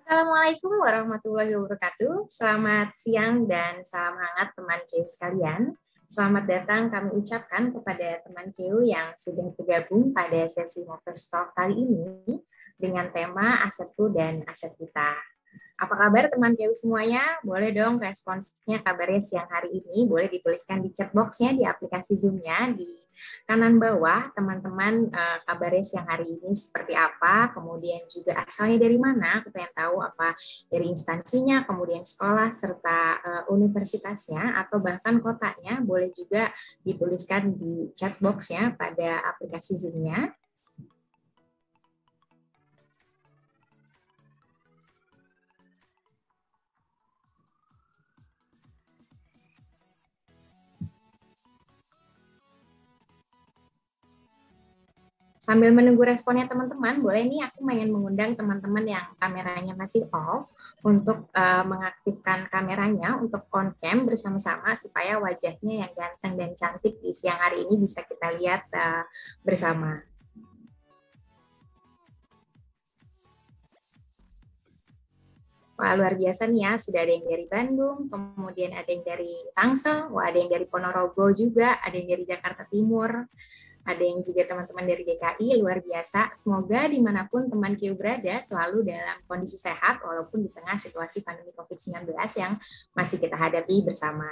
Assalamualaikum warahmatullahi wabarakatuh. Selamat siang dan salam hangat teman KEU sekalian. Selamat datang kami ucapkan kepada teman KEU yang sudah bergabung pada sesi Movers Talk kali ini dengan tema Asetku dan Aset Kita. Apa kabar teman KEU semuanya? Boleh dong responsnya kabarnya siang hari ini, boleh dituliskan di chat box-nya di aplikasi Zoom-nya di kanan bawah, teman-teman kabarnya siang hari ini seperti apa, kemudian juga asalnya dari mana, aku pengen tahu apa dari instansinya, kemudian sekolah, serta universitasnya, atau bahkan kotanya, boleh juga dituliskan di chat box-nya pada aplikasi Zoom-nya. Sambil menunggu responnya teman-teman, boleh nih aku ingin mengundang teman-teman yang kameranya masih off untuk mengaktifkan kameranya untuk on cam bersama-sama supaya wajahnya yang ganteng dan cantik di siang hari ini bisa kita lihat bersama. Wah, luar biasa nih ya, sudah ada yang dari Bandung, kemudian ada yang dari Tangsel, wah ada yang dari Ponorogo juga, ada yang dari Jakarta Timur, ada yang juga teman-teman dari DKI, luar biasa. Semoga dimanapun teman KEU berada selalu dalam kondisi sehat walaupun di tengah situasi pandemi COVID-19 yang masih kita hadapi bersama.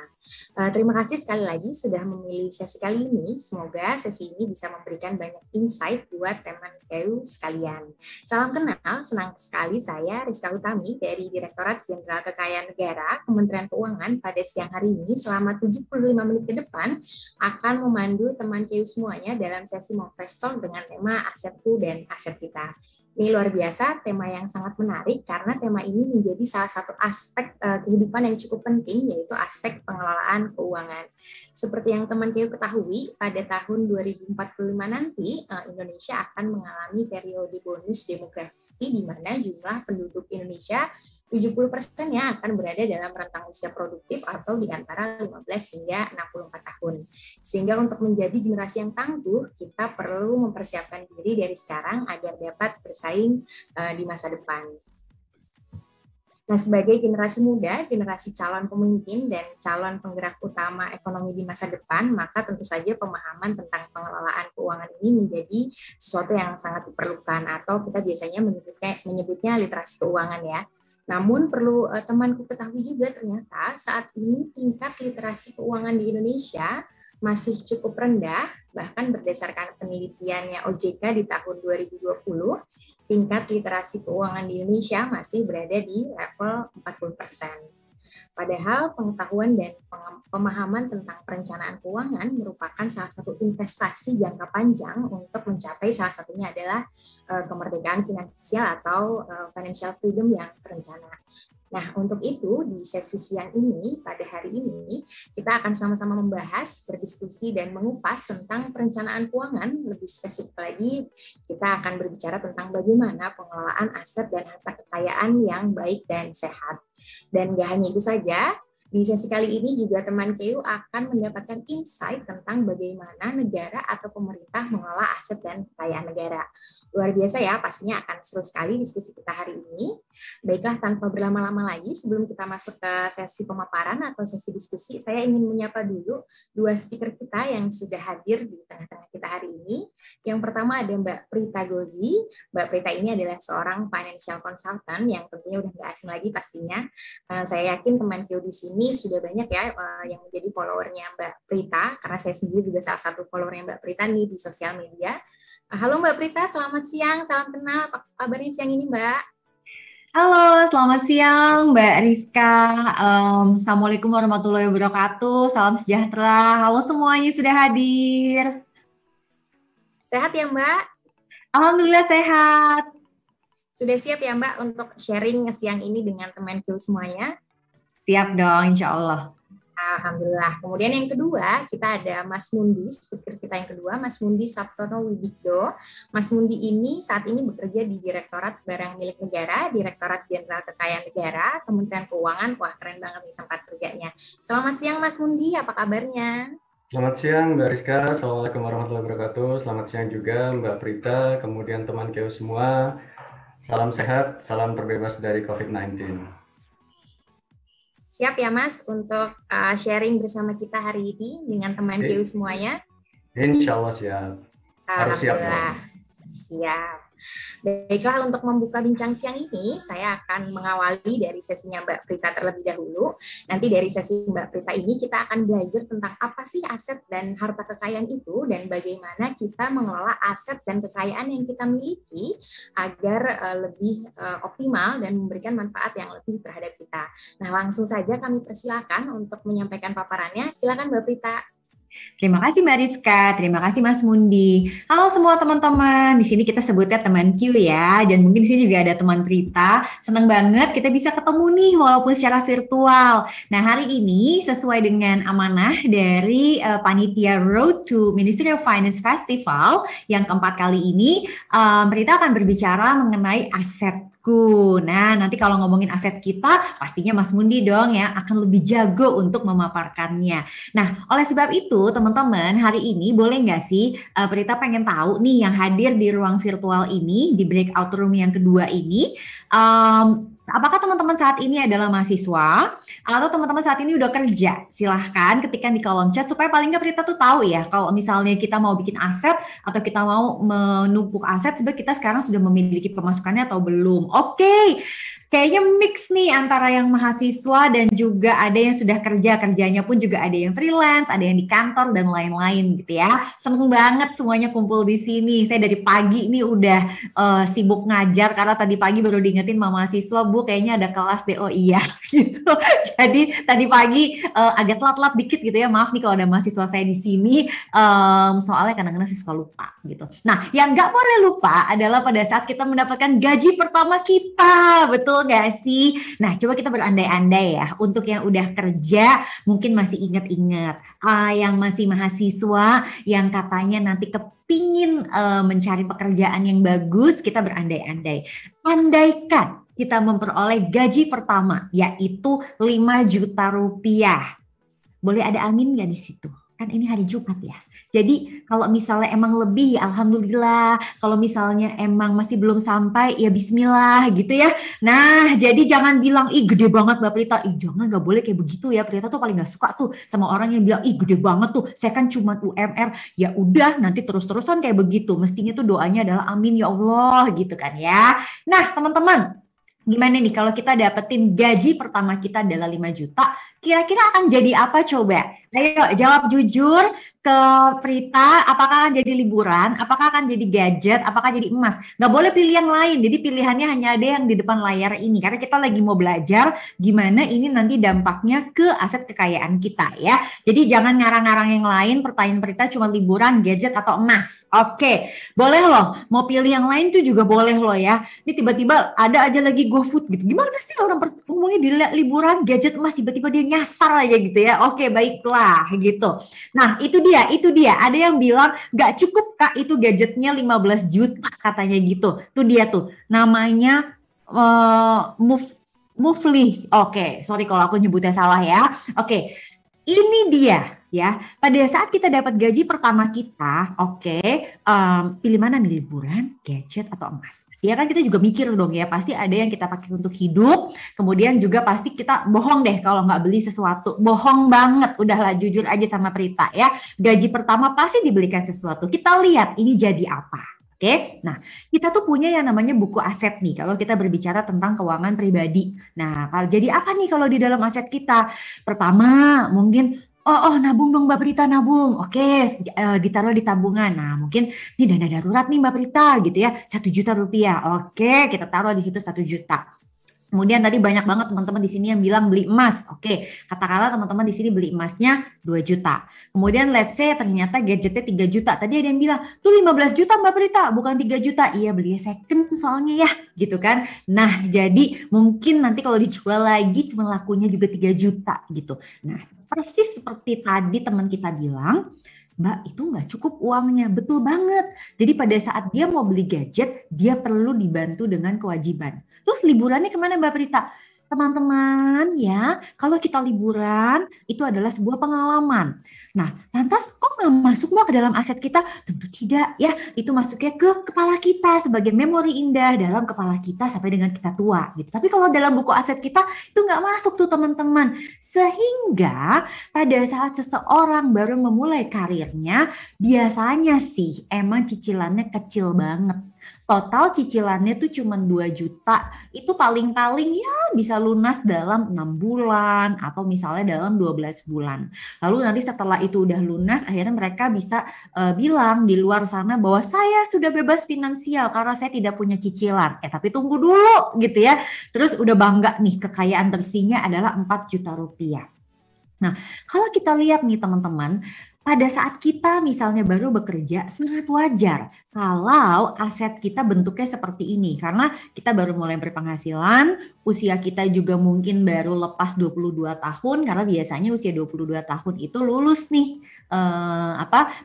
Terima kasih sekali lagi sudah memilih sesi kali ini. Semoga sesi ini bisa memberikan banyak insight buat teman KEU sekalian. Salam kenal, senang sekali saya Rizka Utami dari Direktorat Jenderal Kekayaan Negara Kementerian Keuangan pada siang hari ini selama 75 menit ke depan akan memandu teman KEU semuanya dalam sesi Movers Talk dengan tema Asetku dan Aset Kita. Ini luar biasa, tema yang sangat menarik karena tema ini menjadi salah satu aspek kehidupan yang cukup penting, yaitu aspek pengelolaan keuangan. Seperti yang teman KEU ketahui, pada tahun 2045 nanti Indonesia akan mengalami periode bonus demografi di mana jumlah penduduk Indonesia 70%-nya akan berada dalam rentang usia produktif atau di antara 15 hingga 64 tahun. Sehingga untuk menjadi generasi yang tangguh, kita perlu mempersiapkan diri dari sekarang agar dapat bersaing di masa depan. Nah, sebagai generasi muda, generasi calon pemimpin dan calon penggerak utama ekonomi di masa depan, maka tentu saja pemahaman tentang pengelolaan keuangan ini menjadi sesuatu yang sangat diperlukan, atau kita biasanya menyebutnya literasi keuangan ya. Namun perlu temanku ketahui juga ternyata saat ini tingkat literasi keuangan di Indonesia masih cukup rendah, bahkan berdasarkan penelitiannya OJK di tahun 2020, tingkat literasi keuangan di Indonesia masih berada di level 40%. Padahal pengetahuan dan pemahaman tentang perencanaan keuangan merupakan salah satu investasi jangka panjang untuk mencapai salah satunya adalah kemerdekaan finansial atau financial freedom yang terencana. Nah, untuk itu di sesi siang ini, pada hari ini, kita akan sama-sama membahas, berdiskusi, dan mengupas tentang perencanaan keuangan. Lebih spesifik lagi, kita akan berbicara tentang bagaimana pengelolaan aset dan harta kekayaan yang baik dan sehat. Dan gak hanya itu saja, di sesi kali ini juga teman KEU akan mendapatkan insight tentang bagaimana negara atau pemerintah mengelola aset dan kekayaan negara. Luar biasa ya, pastinya akan seru sekali diskusi kita hari ini. Baiklah, tanpa berlama-lama lagi, sebelum kita masuk ke sesi pemaparan atau sesi diskusi, saya ingin menyapa dulu dua speaker kita yang sudah hadir di tengah-tengah kita hari ini. Yang pertama ada Mbak Prita Gozi. Mbak Prita ini adalah seorang financial consultant yang tentunya udah nggak asing lagi pastinya. Saya yakin teman KEU di sini sudah banyak ya yang menjadi followernya Mbak Prita, karena saya sendiri juga salah satu followernya Mbak Prita nih di sosial media. Halo Mbak Prita, selamat siang, salam kenal. Apa kabarnya siang ini Mbak? Halo, selamat siang Mbak Rizka. Assalamualaikum warahmatullahi wabarakatuh. Salam sejahtera. Halo semuanya sudah hadir. Sehat ya Mbak? Alhamdulillah sehat. Sudah siap ya Mbak untuk sharing siang ini dengan teman KEU semuanya? Siap dong, insya Allah. Alhamdulillah. Kemudian yang kedua, kita ada Mas Mundi, speaker kita yang kedua, Mas Mundi Saptono Widikdo. Mas Mundi ini saat ini bekerja di Direktorat Barang Milik Negara, Direktorat Jenderal Kekayaan Negara, Kementerian Keuangan. Wah, keren banget nih tempat kerjanya. Selamat siang Mas Mundi, apa kabarnya? Selamat siang Mbak Rizka, Assalamualaikum warahmatullahi wabarakatuh. Selamat siang juga Mbak Prita, kemudian teman KEU semua. Salam sehat, salam terbebas dari COVID-19. Siap ya Mas untuk sharing bersama kita hari ini dengan teman KU semuanya? Insya Allah siap. Harus siap dong. Siap. Baiklah, untuk membuka bincang siang ini, saya akan mengawali dari sesinya Mbak Prita terlebih dahulu. Nanti dari sesi Mbak Prita ini kita akan belajar tentang apa sih aset dan harta kekayaan itu, dan bagaimana kita mengelola aset dan kekayaan yang kita miliki agar lebih optimal dan memberikan manfaat yang lebih terhadap kita. Nah, langsung saja kami persilakan untuk menyampaikan paparannya. Silakan Mbak Prita. Terima kasih Mbak Rizka, terima kasih Mas Mundi. Halo semua teman-teman, di sini kita sebutnya teman Q ya, dan mungkin di sini juga ada teman Prita. Senang banget kita bisa ketemu nih walaupun secara virtual. Nah, hari ini sesuai dengan amanah dari panitia Road to Ministry of Finance Festival yang keempat kali ini, Prita akan berbicara mengenai aset. Nah, nanti kalau ngomongin aset kita, pastinya Mas Mundi dong yang akan lebih jago untuk memaparkannya. Nah, oleh sebab itu, teman-teman, hari ini boleh nggak sih Prita pengen tahu nih yang hadir di ruang virtual ini, di breakout room yang kedua ini, apakah teman-teman saat ini adalah mahasiswa atau teman-teman saat ini udah kerja? Silahkan ketikkan di kolom chat supaya paling nggak Prita tuh tahu ya kalau misalnya kita mau bikin aset atau kita mau menumpuk aset, sebenarnya kita sekarang sudah memiliki pemasukannya atau belum. Oke. Kayaknya mix nih antara yang mahasiswa dan juga ada yang sudah kerjanya pun juga ada yang freelance, ada yang di kantor dan lain-lain gitu ya. Seneng banget semuanya kumpul di sini. Saya dari pagi nih udah sibuk ngajar karena tadi pagi baru diingetin sama mahasiswa, Bu kayaknya ada kelas deh. Oh iya gitu. Jadi tadi pagi agak telat-telat dikit gitu ya. Maaf nih kalau ada mahasiswa saya di sini. Soalnya kadang-kadang saya suka lupa gitu. Nah, yang nggak boleh lupa adalah pada saat kita mendapatkan gaji pertama kita. Betul nggak sih? Nah, coba kita berandai-andai ya. Untuk yang udah kerja, mungkin masih ingat-ingat. Yang masih mahasiswa, yang katanya nanti kepingin mencari pekerjaan yang bagus, kita berandai-andai. Andaikan kita memperoleh gaji pertama, yaitu 5 juta rupiah. Boleh ada amin nggak di situ? Kan ini hari Jumat ya. Jadi kalau misalnya emang lebih ya alhamdulillah, kalau misalnya emang masih belum sampai ya bismillah gitu ya. Nah, jadi jangan bilang ih gede banget Mbak Prita. Ih jangan, nggak boleh kayak begitu ya. Prita tuh paling nggak suka tuh sama orang yang bilang ih gede banget tuh. Saya kan cuma UMR. Ya udah nanti terus-terusan kayak begitu. Mestinya tuh doanya adalah amin ya Allah gitu kan ya. Nah, teman-teman, gimana nih kalau kita dapetin gaji pertama kita adalah 5 juta, kira-kira akan jadi apa coba? Ayo jawab jujur ke Prita, apakah akan jadi liburan, apakah akan jadi gadget, apakah jadi emas? Nggak boleh pilih yang lain, jadi pilihannya hanya ada yang di depan layar ini. Karena kita lagi mau belajar gimana ini nanti dampaknya ke aset kekayaan kita ya. Jadi jangan ngarang-ngarang yang lain, pertanyaan Prita cuma liburan, gadget, atau emas. Oke, boleh loh, mau pilih yang lain tuh juga boleh loh ya. Ini tiba-tiba ada aja lagi GoFood gitu. Gimana sih orang ngomongnya di liburan, gadget, emas, tiba-tiba dia nyasar aja gitu ya. Oke, baiklah gitu. Nah, itu dia. Ada yang bilang nggak cukup Kak itu gadgetnya 15 juta katanya gitu. Itu dia tuh. Namanya Movely. Oke, sorry kalau aku nyebutnya salah ya. Oke. Ini dia ya. Pada saat kita dapat gaji pertama kita, pilih mana nih, liburan, gadget, atau emas? Ya kan kita juga mikir dong ya, pasti ada yang kita pakai untuk hidup, kemudian juga pasti kita bohong deh kalau nggak beli sesuatu. Bohong banget, udahlah jujur aja sama Prita ya. Gaji pertama pasti dibelikan sesuatu. Kita lihat ini jadi apa. Oke, nah kita tuh punya yang namanya buku aset nih kalau kita berbicara tentang keuangan pribadi. Nah, kalau jadi apa nih kalau di dalam aset kita? Pertama, mungkin nabung dong Mbak Prita, nabung. Oke, ditaruh di tabungan. Nah, mungkin ini dana darurat nih Mbak Prita gitu ya, 1 juta rupiah. Oke, kita taruh di situ 1 juta. Kemudian tadi banyak banget teman-teman di sini yang bilang beli emas. Oke, katakanlah teman-teman di sini beli emasnya 2 juta. Kemudian let's say ternyata gadgetnya 3 juta. Tadi ada yang bilang, tuh 15 juta Mbak Prita, bukan 3 juta. Iya, beli second soalnya ya, gitu kan. Nah, jadi mungkin nanti kalau dijual lagi cuma lakunya juga 3 juta gitu. Nah, persis seperti tadi teman kita bilang, Mbak, itu nggak cukup uangnya. Betul banget. Jadi pada saat dia mau beli gadget, dia perlu dibantu dengan kewajiban. Terus liburannya kemana Mbak Prita? teman-teman ya, kalau kita liburan itu adalah sebuah pengalaman. Nah, lantas kok nggak masuk ke dalam aset kita? Tentu tidak ya, itu masuknya ke kepala kita sebagai memori indah dalam kepala kita sampai dengan kita tua gitu. Tapi kalau dalam buku aset kita itu nggak masuk tuh teman-teman. Sehingga pada saat seseorang baru memulai karirnya, biasanya sih emang cicilannya kecil banget. Total cicilannya tuh cuma 2 juta, itu paling-paling ya bisa lunas dalam 6 bulan atau misalnya dalam 12 bulan. Lalu nanti setelah itu udah lunas, akhirnya mereka bisa bilang di luar sana bahwa saya sudah bebas finansial karena saya tidak punya cicilan. Tapi tunggu dulu gitu ya. Terus udah bangga nih, kekayaan bersihnya adalah 4 juta rupiah. Nah, kalau kita lihat nih teman-teman, pada saat kita misalnya baru bekerja, sangat wajar kalau aset kita bentuknya seperti ini. Karena kita baru mulai berpenghasilan, usia kita juga mungkin baru lepas 22 tahun, karena biasanya usia 22 tahun itu lulus nih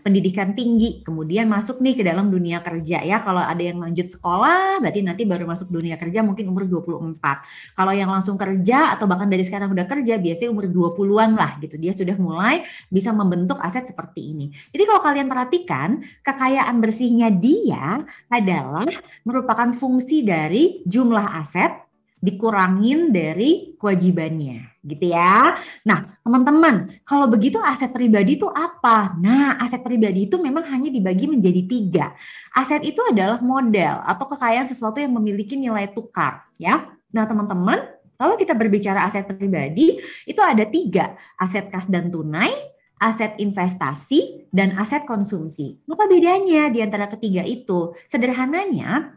pendidikan tinggi, kemudian masuk nih ke dalam dunia kerja ya. Kalau ada yang lanjut sekolah, berarti nanti baru masuk dunia kerja mungkin umur 24. Kalau yang langsung kerja atau bahkan dari sekarang udah kerja, biasanya umur 20-an lah gitu. Dia sudah mulai bisa membentuk aset seperti ini. Jadi kalau kalian perhatikan, kekayaan bersihnya dia adalah merupakan fungsi dari jumlah aset dikurangin dari kewajibannya, gitu ya. Nah, teman-teman, kalau begitu aset pribadi itu apa? Nah, aset pribadi itu memang hanya dibagi menjadi 3. Aset itu adalah modal atau kekayaan sesuatu yang memiliki nilai tukar, ya. Nah, teman-teman, kalau kita berbicara aset pribadi, itu ada 3, aset kas dan tunai, aset investasi, dan aset konsumsi. Apa bedanya di antara ketiga itu? Sederhananya,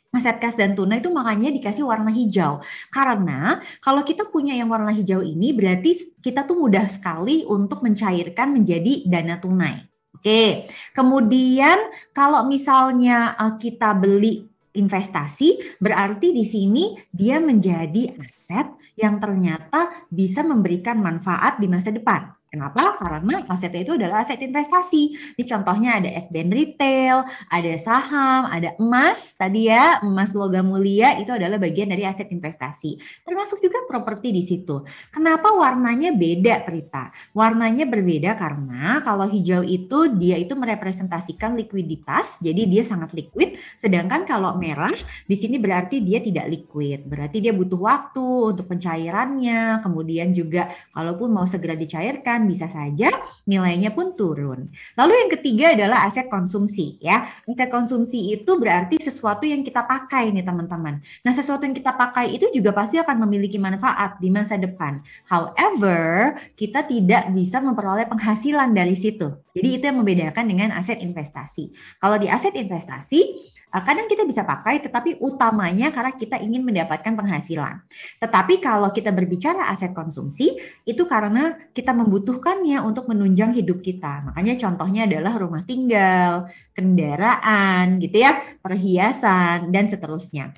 aset kas dan tunai itu makanya dikasih warna hijau. Karena kalau kita punya yang warna hijau ini, berarti kita tuh mudah sekali untuk mencairkan menjadi dana tunai. Oke, kemudian kalau misalnya kita beli investasi, berarti di sini dia menjadi aset yang ternyata bisa memberikan manfaat di masa depan. Kenapa? Karena asetnya itu adalah aset investasi. Ini contohnya ada SBN Retail, ada saham, ada emas. Tadi ya, emas logam mulia itu adalah bagian dari aset investasi. Termasuk juga properti di situ. Kenapa warnanya beda, Prita? Warnanya berbeda karena kalau hijau itu dia itu merepresentasikan likuiditas, jadi dia sangat liquid. Sedangkan kalau merah di sini berarti dia tidak liquid. Berarti dia butuh waktu untuk pencairannya. Kemudian juga kalaupun mau segera dicairkan, bisa saja nilainya pun turun. Lalu yang ketiga adalah aset konsumsi ya. Aset konsumsi itu berarti sesuatu yang kita pakai nih teman-teman. Nah, sesuatu yang kita pakai itu juga pasti akan memiliki manfaat di masa depan. However, kita tidak bisa memperoleh penghasilan dari situ. Jadi itu yang membedakan dengan aset investasi. Kalau di aset investasi, kadang kita bisa pakai, tetapi utamanya karena kita ingin mendapatkan penghasilan. Tetapi kalau kita berbicara aset konsumsi, itu karena kita membutuhkannya untuk menunjang hidup kita. Makanya contohnya adalah rumah tinggal, kendaraan, gitu ya, perhiasan, dan seterusnya.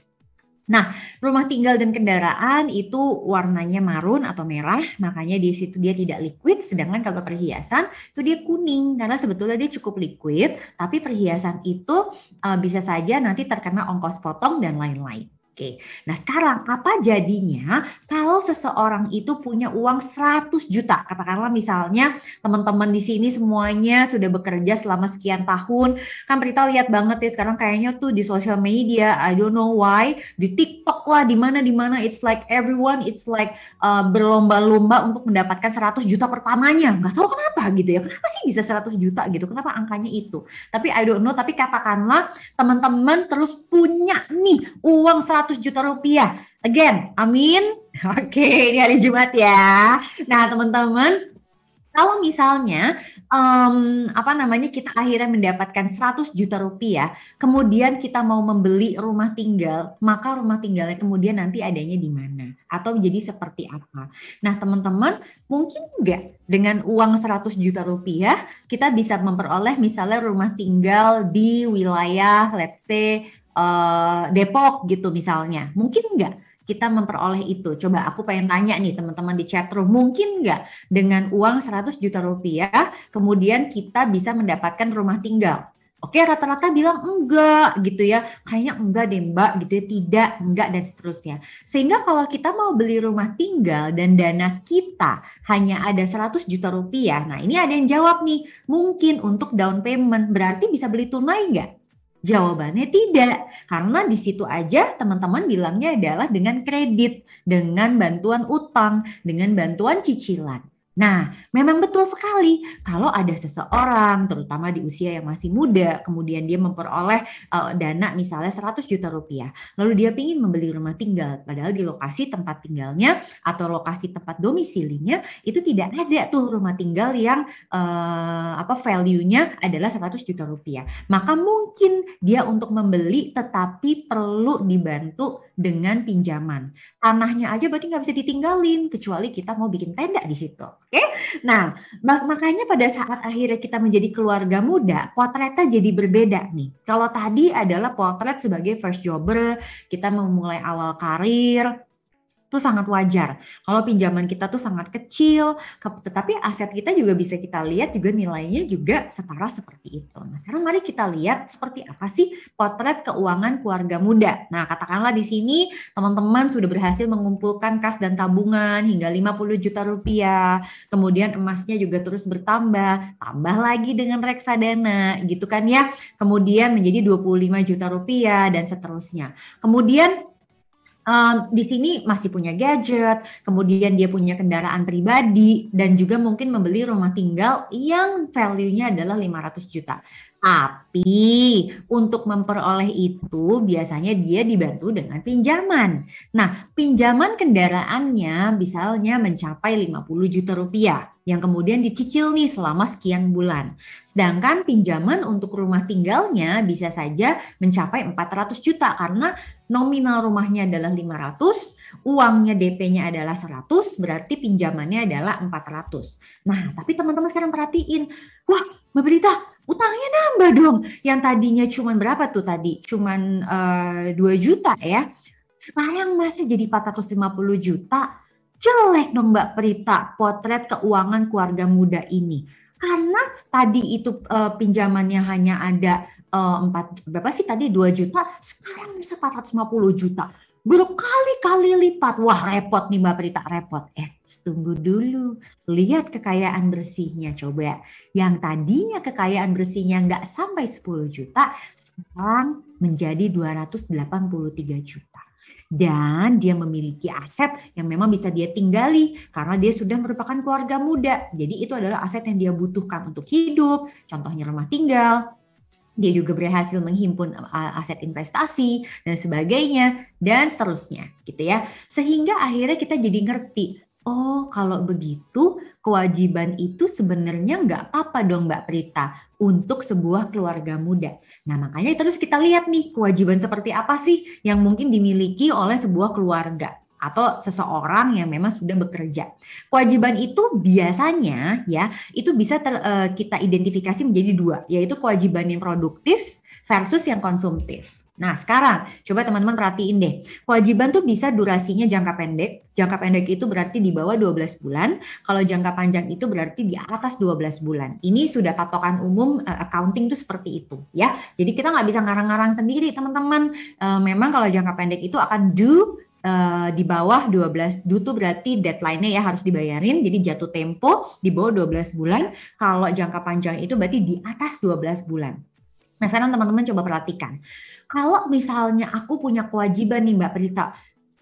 Nah, rumah tinggal dan kendaraan itu warnanya marun atau merah, makanya di situ dia tidak liquid, sedangkan kalau perhiasan itu dia kuning, karena sebetulnya dia cukup liquid, tapi perhiasan itu bisa saja nanti terkena ongkos potong dan lain-lain. Oke, nah sekarang apa jadinya kalau seseorang itu punya uang 100 juta? Katakanlah misalnya teman-teman di sini semuanya sudah bekerja selama sekian tahun. Kan Prita lihat banget ya sekarang kayaknya tuh di social media, I don't know why, di TikTok lah, di mana it's like everyone, it's like berlomba-lomba untuk mendapatkan 100 juta pertamanya. Nggak tahu kenapa gitu ya. Kenapa sih bisa 100 juta gitu? Kenapa angkanya itu? Tapi I don't know, tapi katakanlah teman-teman terus punya nih uang 100 juta rupiah. Again, amin. Oke, ini hari Jumat ya. Nah, teman-teman, kalau misalnya kita akhirnya mendapatkan 100 juta rupiah, kemudian kita mau membeli rumah tinggal, maka rumah tinggalnya kemudian nanti adanya di mana? Atau jadi seperti apa? Nah, teman-teman, mungkin enggak dengan uang 100 juta rupiah kita bisa memperoleh misalnya rumah tinggal di wilayah let's say Depok gitu misalnya. Mungkin enggak kita memperoleh itu? Coba aku pengen tanya nih teman-teman di chat room, mungkin enggak dengan uang 100 juta rupiah kemudian kita bisa mendapatkan rumah tinggal? Oke, rata-rata bilang enggak gitu ya. Kayaknya enggak deh Mbak gitu ya, tidak, enggak dan seterusnya. Sehingga kalau kita mau beli rumah tinggal dan dana kita hanya ada 100 juta rupiah. Nah, ini ada yang jawab nih, mungkin untuk down payment. Berarti bisa beli tunai enggak? Jawabannya tidak. Karena di situ aja teman-teman bilangnya adalah dengan kredit, dengan bantuan utang, dengan bantuan cicilan. Nah, memang betul sekali kalau ada seseorang terutama di usia yang masih muda, kemudian dia memperoleh dana misalnya 100 juta rupiah, lalu dia ingin membeli rumah tinggal, padahal di lokasi tempat tinggalnya atau lokasi tempat domisilinya itu tidak ada tuh rumah tinggal yang value-nya adalah 100 juta rupiah. Maka mungkin dia untuk membeli tetapi perlu dibantu dengan pinjaman. Tanahnya aja berarti nggak bisa ditinggalin kecuali kita mau bikin tenda di situ. Oke? Nah, makanya pada saat akhirnya kita menjadi keluarga muda, potretnya jadi berbeda nih. Kalau tadi adalah potret sebagai first jobber, kita memulai awal karir, itu sangat wajar. Kalau pinjaman kita tuh sangat kecil, tetapi aset kita juga bisa kita lihat juga nilainya juga setara seperti itu. Nah, sekarang mari kita lihat seperti apa sih potret keuangan keluarga muda. Nah, katakanlah di sini teman-teman sudah berhasil mengumpulkan kas dan tabungan hingga 50 juta rupiah. Kemudian emasnya juga terus bertambah, tambah lagi dengan reksadana gitu kan ya. Kemudian menjadi 25 juta rupiah dan seterusnya. Kemudian di sini masih punya gadget, kemudian dia punya kendaraan pribadi dan juga mungkin membeli rumah tinggal yang value-nya adalah 500 juta. Tapi untuk memperoleh itu biasanya dia dibantu dengan pinjaman. Nah, pinjaman kendaraannya misalnya mencapai 50 juta rupiah yang kemudian dicicil nih selama sekian bulan. Sedangkan pinjaman untuk rumah tinggalnya bisa saja mencapai 400 juta karena nominal rumahnya adalah 500, uangnya DP-nya adalah 100, berarti pinjamannya adalah 400. Nah, tapi teman-teman sekarang perhatiin, wah Mbak Berita, utangnya nambah dong. Yang tadinya cuman berapa tuh tadi? Cuman 2 juta ya. Sekarang masih jadi 450 juta. Jelek dong Mbak Prita potret keuangan keluarga muda ini. Karena tadi itu pinjamannya hanya ada 2 juta, sekarang bisa 450 juta. Berkali-kali lipat. Wah repot nih Mbak Prita, repot. Tunggu dulu. Lihat kekayaan bersihnya coba. Yang tadinya kekayaan bersihnya nggak sampai 10 juta, sekarang menjadi 283 juta. Dan dia memiliki aset yang memang bisa dia tinggali karena dia sudah merupakan keluarga muda. Jadi itu adalah aset yang dia butuhkan untuk hidup, contohnya rumah tinggal. Dia juga berhasil menghimpun aset investasi dan sebagainya dan seterusnya gitu ya. Sehingga akhirnya kita jadi ngerti, oh kalau begitu kewajiban itu sebenarnya nggak apa-apa dong Mbak Prita untuk sebuah keluarga muda. Nah makanya terus kita lihat nih kewajiban seperti apa sih yang mungkin dimiliki oleh sebuah keluarga atau seseorang yang memang sudah bekerja. Kewajiban itu biasanya ya itu bisa kita identifikasi menjadi 2, yaitu kewajiban yang produktif versus yang konsumtif. Nah sekarang coba teman-teman perhatiin deh, kewajiban tuh bisa durasinya jangka pendek. Jangka pendek itu berarti di bawah 12 bulan, kalau jangka panjang itu berarti di atas 12 bulan. Ini sudah patokan umum accounting tuh seperti itu ya. Jadi kita nggak bisa ngarang-ngarang sendiri teman-teman. Memang kalau jangka pendek itu akan due di bawah 12, due tuh berarti deadline-nya ya harus dibayarin, jadi jatuh tempo di bawah 12 bulan. Kalau jangka panjang itu berarti di atas 12 bulan. Nah sekarang teman-teman coba perhatikan, kalau misalnya aku punya kewajiban nih Mbak Prita,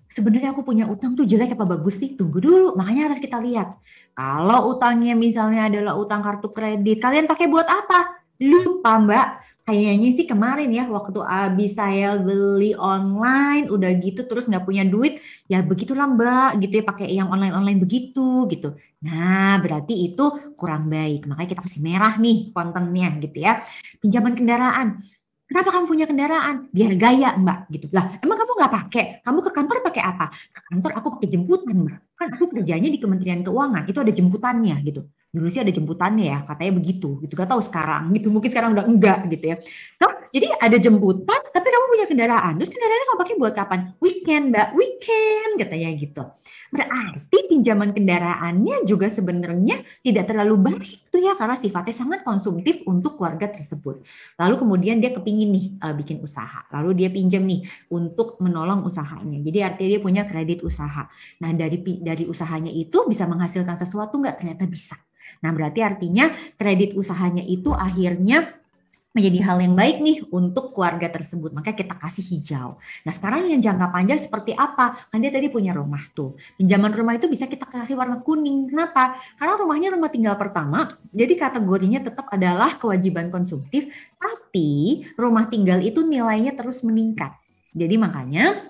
sebenarnya aku punya utang tuh jelek apa bagus sih? Tunggu dulu, makanya harus kita lihat. Kalau utangnya misalnya adalah utang kartu kredit, kalian pakai buat apa? Lupa Mbak. Kayaknya sih kemarin ya waktu abis saya beli online udah gitu terus nggak punya duit ya begitulah Mbak gitu ya pakai yang online begitu gitu. Nah berarti itu kurang baik, makanya kita kasih merah nih kontennya gitu ya. Pinjaman kendaraan. Kenapa kamu punya kendaraan? Biar gaya Mbak gitu. Lah emang kamu nggak pakai? Kamu ke kantor pakai apa? Ke kantor aku pakai jemputan Mbak. Kan aku kerjanya di Kementerian Keuangan itu ada jemputannya gitu. Dulu sih ada jemputannya ya, katanya begitu gitu. Gak tahu sekarang gitu, mungkin sekarang udah enggak gitu ya. Nah, Jadi ada jemputan, tapi kamu punya kendaraan. Terus kendaraannya kamu pakai buat kapan? Weekend, Mbak. Weekend, katanya gitu. Berarti pinjaman kendaraannya juga sebenarnya tidak terlalu baik tuh ya, karena sifatnya sangat konsumtif untuk keluarga tersebut. Lalu kemudian dia kepingin nih bikin usaha. Lalu dia pinjam nih untuk menolong usahanya. Jadi artinya dia punya kredit usaha. Nah dari usahanya itu bisa menghasilkan sesuatu nggak? Ternyata bisa. Nah berarti artinya kredit usahanya itu akhirnya menjadi hal yang baik nih untuk keluarga tersebut. Maka kita kasih hijau. Nah sekarang yang jangka panjang seperti apa? Kan dia tadi punya rumah tuh. Pinjaman rumah itu bisa kita kasih warna kuning. Kenapa? Karena rumahnya rumah tinggal pertama. Jadi kategorinya tetap adalah kewajiban konsumtif. Tapi rumah tinggal itu nilainya terus meningkat. Jadi makanya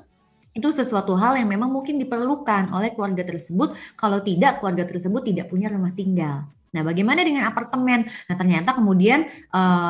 itu sesuatu hal yang memang mungkin diperlukan oleh keluarga tersebut. Kalau tidak, keluarga tersebut tidak punya rumah tinggal. Nah, bagaimana dengan apartemen? Nah, ternyata kemudian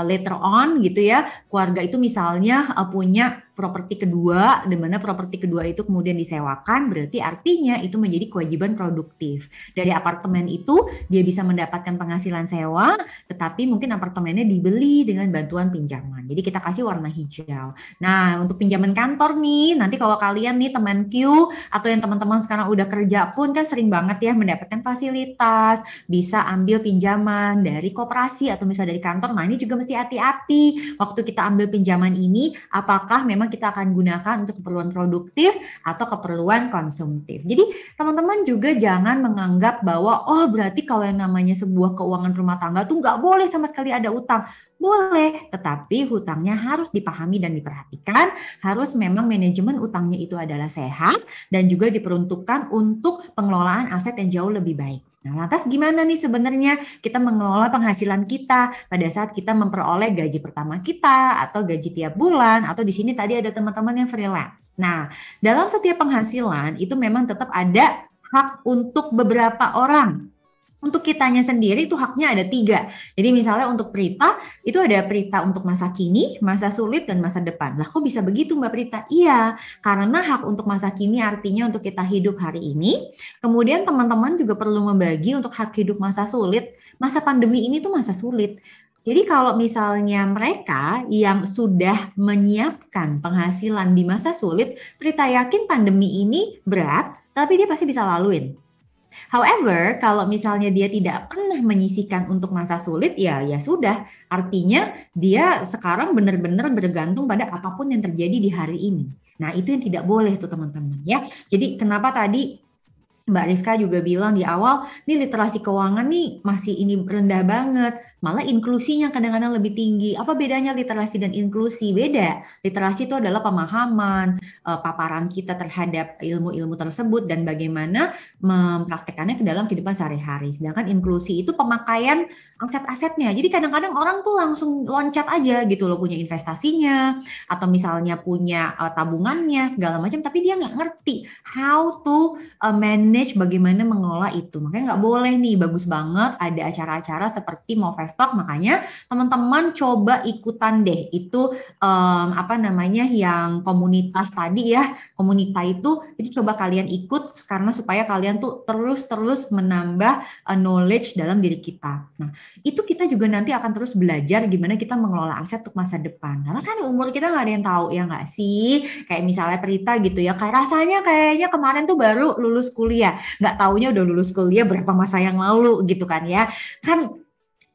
later on gitu ya, keluarga itu misalnya punya properti kedua, di mana properti kedua itu kemudian disewakan, berarti artinya itu menjadi kewajiban produktif. Dari apartemen itu dia bisa mendapatkan penghasilan sewa, tetapi mungkin apartemennya dibeli dengan bantuan pinjaman. Jadi kita kasih warna hijau. Nah, untuk pinjaman kantor nih, nanti kalau kalian nih teman Q atau yang teman-teman sekarang udah kerja pun kan sering banget ya mendapatkan fasilitas, bisa ambil pinjaman dari koperasi atau misalnya dari kantor. Nah, ini juga mesti hati-hati waktu kita ambil pinjaman ini, apakah memang kita akan gunakan untuk keperluan produktif atau keperluan konsumtif. Jadi teman-teman juga jangan menganggap bahwa berarti kalau yang namanya sebuah keuangan rumah tangga tuh nggak boleh sama sekali ada utang. Boleh, tetapi hutangnya harus dipahami dan diperhatikan, harus memang manajemen utangnya itu adalah sehat dan juga diperuntukkan untuk pengelolaan aset yang jauh lebih baik. Nah, lantas gimana nih sebenarnya kita mengelola penghasilan kita pada saat kita memperoleh gaji pertama kita atau gaji tiap bulan atau di sini tadi ada teman-teman yang freelance. Nah, dalam setiap penghasilan itu memang tetap ada hak untuk beberapa orang. Untuk kitanya sendiri itu haknya ada 3. Jadi misalnya untuk Prita, itu ada Prita untuk masa kini, masa sulit, dan masa depan. Lah kok bisa begitu Mbak Prita? Iya, karena hak untuk masa kini artinya untuk kita hidup hari ini. Kemudian teman-teman juga perlu membagi untuk hak hidup masa sulit. Masa pandemi ini tuh masa sulit. Jadi kalau misalnya mereka yang sudah menyiapkan penghasilan di masa sulit, Prita yakin pandemi ini berat, tapi dia pasti bisa laluin. However, kalau misalnya dia tidak pernah menyisihkan untuk masa sulit, ya sudah. Artinya dia sekarang benar-benar bergantung pada apapun yang terjadi di hari ini. Nah, itu yang tidak boleh tuh teman-teman ya. Jadi kenapa tadi Mbak Rizka juga bilang di awal, nih literasi keuangan nih masih ini rendah banget. Malah inklusinya kadang-kadang lebih tinggi. Apa bedanya literasi dan inklusi? Beda. Literasi itu adalah pemahaman, paparan kita terhadap ilmu-ilmu tersebut dan bagaimana mempraktekannya ke dalam kehidupan sehari-hari. Sedangkan inklusi itu pemakaian aset-asetnya. Jadi kadang-kadang orang tuh langsung loncat aja gitu loh, punya investasinya atau misalnya punya tabungannya segala macam, tapi dia nggak ngerti how to manage bagaimana mengelola itu. Makanya nggak boleh nih, bagus banget ada acara-acara seperti Movestok, makanya teman-teman coba ikutan deh itu yang komunitas tadi ya, komunitas itu, jadi coba kalian ikut karena supaya kalian tuh terus menambah knowledge dalam diri kita. Nah, itu kita juga nanti akan terus belajar gimana kita mengelola aset untuk masa depan. Karena kan umur kita nggak ada yang tahu, ya nggak sih? Kayak misalnya Prita gitu ya, kayak rasanya kayaknya kemarin tuh baru lulus kuliah, nggak taunya udah lulus kuliah berapa masa yang lalu gitu kan ya. Kan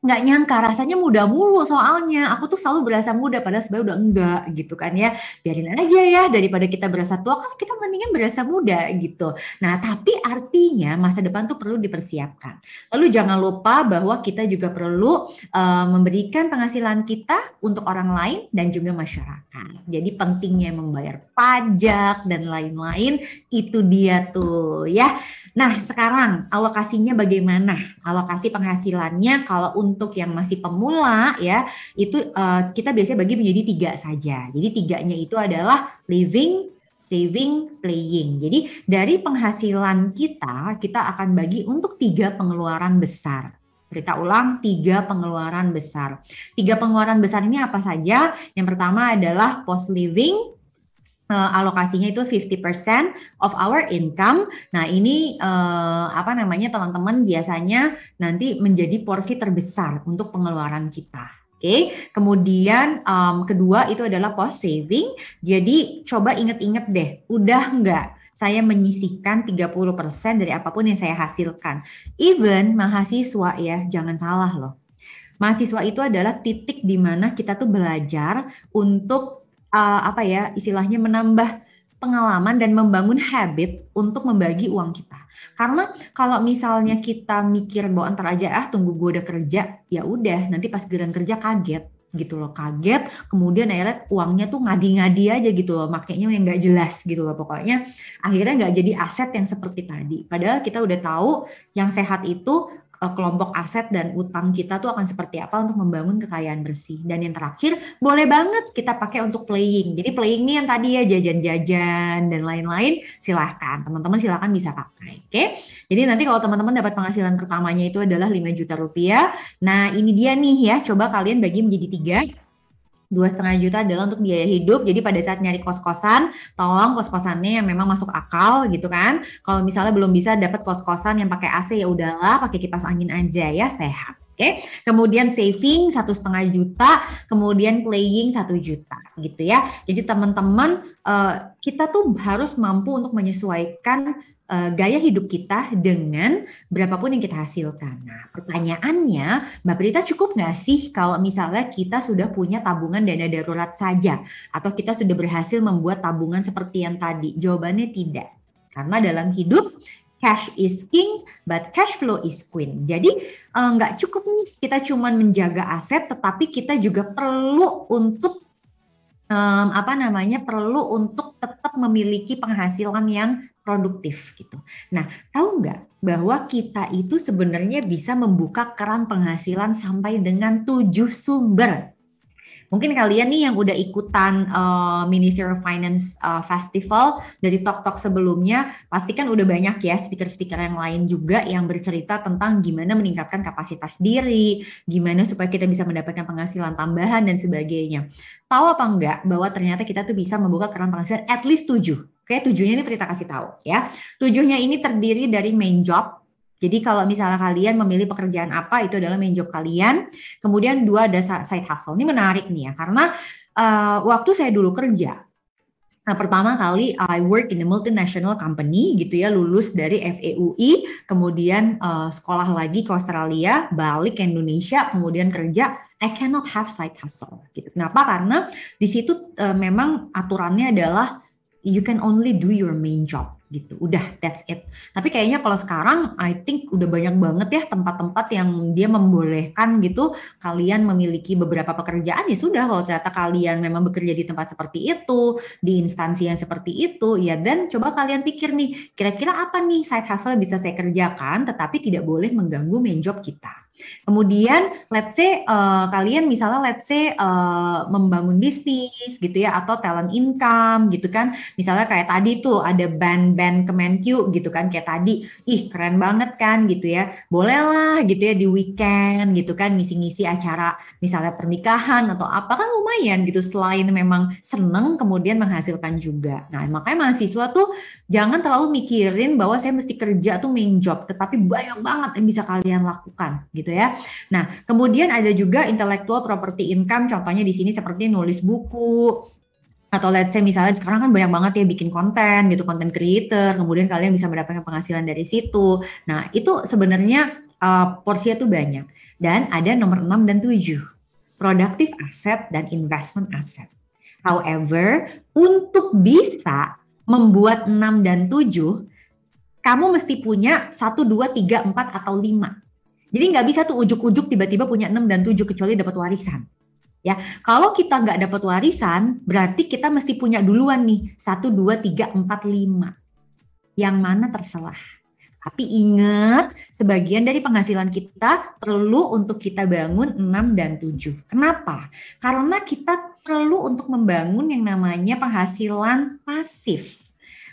nggak nyangka rasanya muda mulu, soalnya aku tuh selalu berasa muda padahal sebenarnya udah enggak gitu kan ya. Biarin aja ya, daripada kita berasa tua kan kita mendingan berasa muda gitu. Nah tapi artinya masa depan tuh perlu dipersiapkan. Lalu jangan lupa bahwa kita juga perlu memberikan penghasilan kita untuk orang lain dan juga masyarakat. Jadi pentingnya membayar pajak dan lain-lain, itu dia tuh ya. Nah sekarang alokasinya bagaimana? Alokasi penghasilannya kalau untuk yang masih pemula ya, itu kita biasanya bagi menjadi 3 saja. Jadi 3-nya itu adalah living, saving, playing. Jadi dari penghasilan kita akan bagi untuk 3 pengeluaran besar. Kita ulang, 3 pengeluaran besar. 3 pengeluaran besar ini apa saja? Yang pertama adalah post living. Alokasinya itu 50% of our income. Nah ini teman-teman biasanya nanti menjadi porsi terbesar untuk pengeluaran kita Oke, kemudian kedua itu adalah post saving. Jadi coba inget-inget deh, udah nggak saya menyisihkan 30% dari apapun yang saya hasilkan. Even mahasiswa ya, jangan salah loh. Mahasiswa itu adalah titik di mana kita tuh belajar untuk istilahnya menambah pengalaman dan membangun habit untuk membagi uang kita. Karena kalau misalnya kita mikir bahwa antar aja tunggu gue udah kerja, ya udah nanti pas giliran kerja kaget gitu loh, kaget kemudian akhirnya uangnya tuh ngadi-ngadi aja gitu loh, makanya yang nggak jelas gitu loh, pokoknya akhirnya nggak jadi aset yang seperti tadi. Padahal kita udah tahu yang sehat itu kelompok aset dan utang kita tuh akan seperti apa untuk membangun kekayaan bersih. Dan yang terakhir, boleh banget kita pakai untuk playing. Jadi playing ini yang tadi ya jajan-jajan dan lain-lain, silahkan. Teman-teman silahkan bisa pakai. Oke? Jadi nanti kalau teman-teman dapat penghasilan pertamanya itu adalah 5 juta rupiah. Nah ini dia nih ya, coba kalian bagi menjadi 3. 2,5 juta adalah untuk biaya hidup. Jadi pada saat nyari kos-kosan, tolong kos-kosannya yang memang masuk akal gitu kan. Kalau misalnya belum bisa dapat kos-kosan yang pakai AC, ya udahlah pakai kipas angin aja ya, sehat. Oke, kemudian saving 1,5 juta, kemudian playing 1 juta gitu ya. Jadi teman-teman kita tuh harus mampu untuk menyesuaikan gaya hidup kita dengan berapapun yang kita hasilkan. Nah, pertanyaannya, Mbak Prita, cukup nggak sih kalau misalnya kita sudah punya tabungan dana darurat saja, atau kita sudah berhasil membuat tabungan seperti yang tadi? Jawabannya tidak. Karena dalam hidup, cash is king, but cash flow is queen. Jadi nggak cukup nih kita cuma menjaga aset, tetapi kita juga perlu untuk perlu untuk tetap memiliki penghasilan yang produktif gitu. Nah, tahu nggak bahwa kita itu sebenarnya bisa membuka keran penghasilan sampai dengan 7 sumber. Mungkin kalian nih yang udah ikutan Ministry of Finance Festival dari talk-talk sebelumnya, pasti kan udah banyak ya speaker-speaker yang lain juga yang bercerita tentang gimana meningkatkan kapasitas diri, gimana supaya kita bisa mendapatkan penghasilan tambahan dan sebagainya. Tahu apa enggak bahwa ternyata kita tuh bisa membuka keran penghasilan at least 7. Oke, 7-nya ini Prita kasih tahu ya. 7-nya ini terdiri dari main job. Jadi kalau misalnya kalian memilih pekerjaan apa, itu adalah main job kalian. Kemudian 2 ada side hustle. Ini menarik nih ya, karena waktu saya dulu kerja, pertama kali I work in a multinational company gitu ya, lulus dari FEUI, kemudian sekolah lagi ke Australia, balik ke Indonesia, kemudian kerja. I cannot have side hustle. Gitu. Kenapa? Karena di situ memang aturannya adalah you can only do your main job. Gitu, udah that's it. Tapi kayaknya kalau sekarang I think udah banyak banget ya tempat-tempat yang dia membolehkan gitu kalian memiliki beberapa pekerjaan. Ya sudah, kalau ternyata kalian memang bekerja di tempat seperti itu, di instansi yang seperti itu, ya dan coba kalian pikir nih, kira-kira apa nih side hustle bisa saya kerjakan tetapi tidak boleh mengganggu main job kita. Kemudian let's say kalian misalnya membangun bisnis gitu ya, atau talent income gitu kan, misalnya kayak tadi tuh ada band Kemenkyu gitu kan, kayak tadi keren banget kan gitu ya, bolehlah gitu ya di weekend gitu kan ngisi-ngisi acara misalnya pernikahan atau apa, kan lumayan gitu, selain memang seneng kemudian menghasilkan juga. Nah makanya mahasiswa tuh jangan terlalu mikirin bahwa saya mesti kerja tuh main job, tetapi banyak banget yang bisa kalian lakukan gitu ya. Nah, kemudian ada juga intellectual property income, contohnya di sini seperti nulis buku, atau let's say misalnya sekarang kan banyak banget ya bikin konten gitu, content creator, kemudian kalian bisa mendapatkan penghasilan dari situ. Nah, itu sebenarnya porsinya tuh banyak. Dan ada nomor 6 dan 7, productive asset dan investment asset. However, untuk bisa membuat 6 dan 7, kamu mesti punya 1, 2, 3, 4, atau 5. Jadi nggak bisa tuh ujuk-ujuk tiba-tiba punya 6 dan 7 kecuali dapat warisan. Ya, kalau kita nggak dapat warisan, berarti kita mesti punya duluan nih 1, 2, 3, 4, 5. Yang mana terserah. Tapi ingat, sebagian dari penghasilan kita perlu untuk kita bangun 6 dan 7. Kenapa? Karena kita perlu untuk membangun yang namanya penghasilan pasif.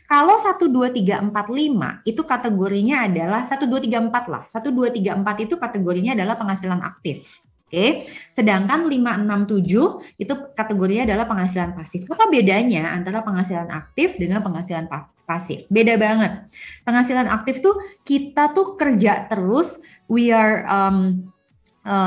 Kalau 1, 2, 3, 4, 5 itu kategorinya adalah 1, 2, 3, 4 lah. 1, 2, 3, 4 itu kategorinya adalah penghasilan aktif. Oke. Sedangkan 5, 6, 7 itu kategorinya adalah penghasilan pasif. Apa bedanya antara penghasilan aktif dengan penghasilan pasif? Beda banget. Penghasilan aktif tuh kita tuh kerja terus, we are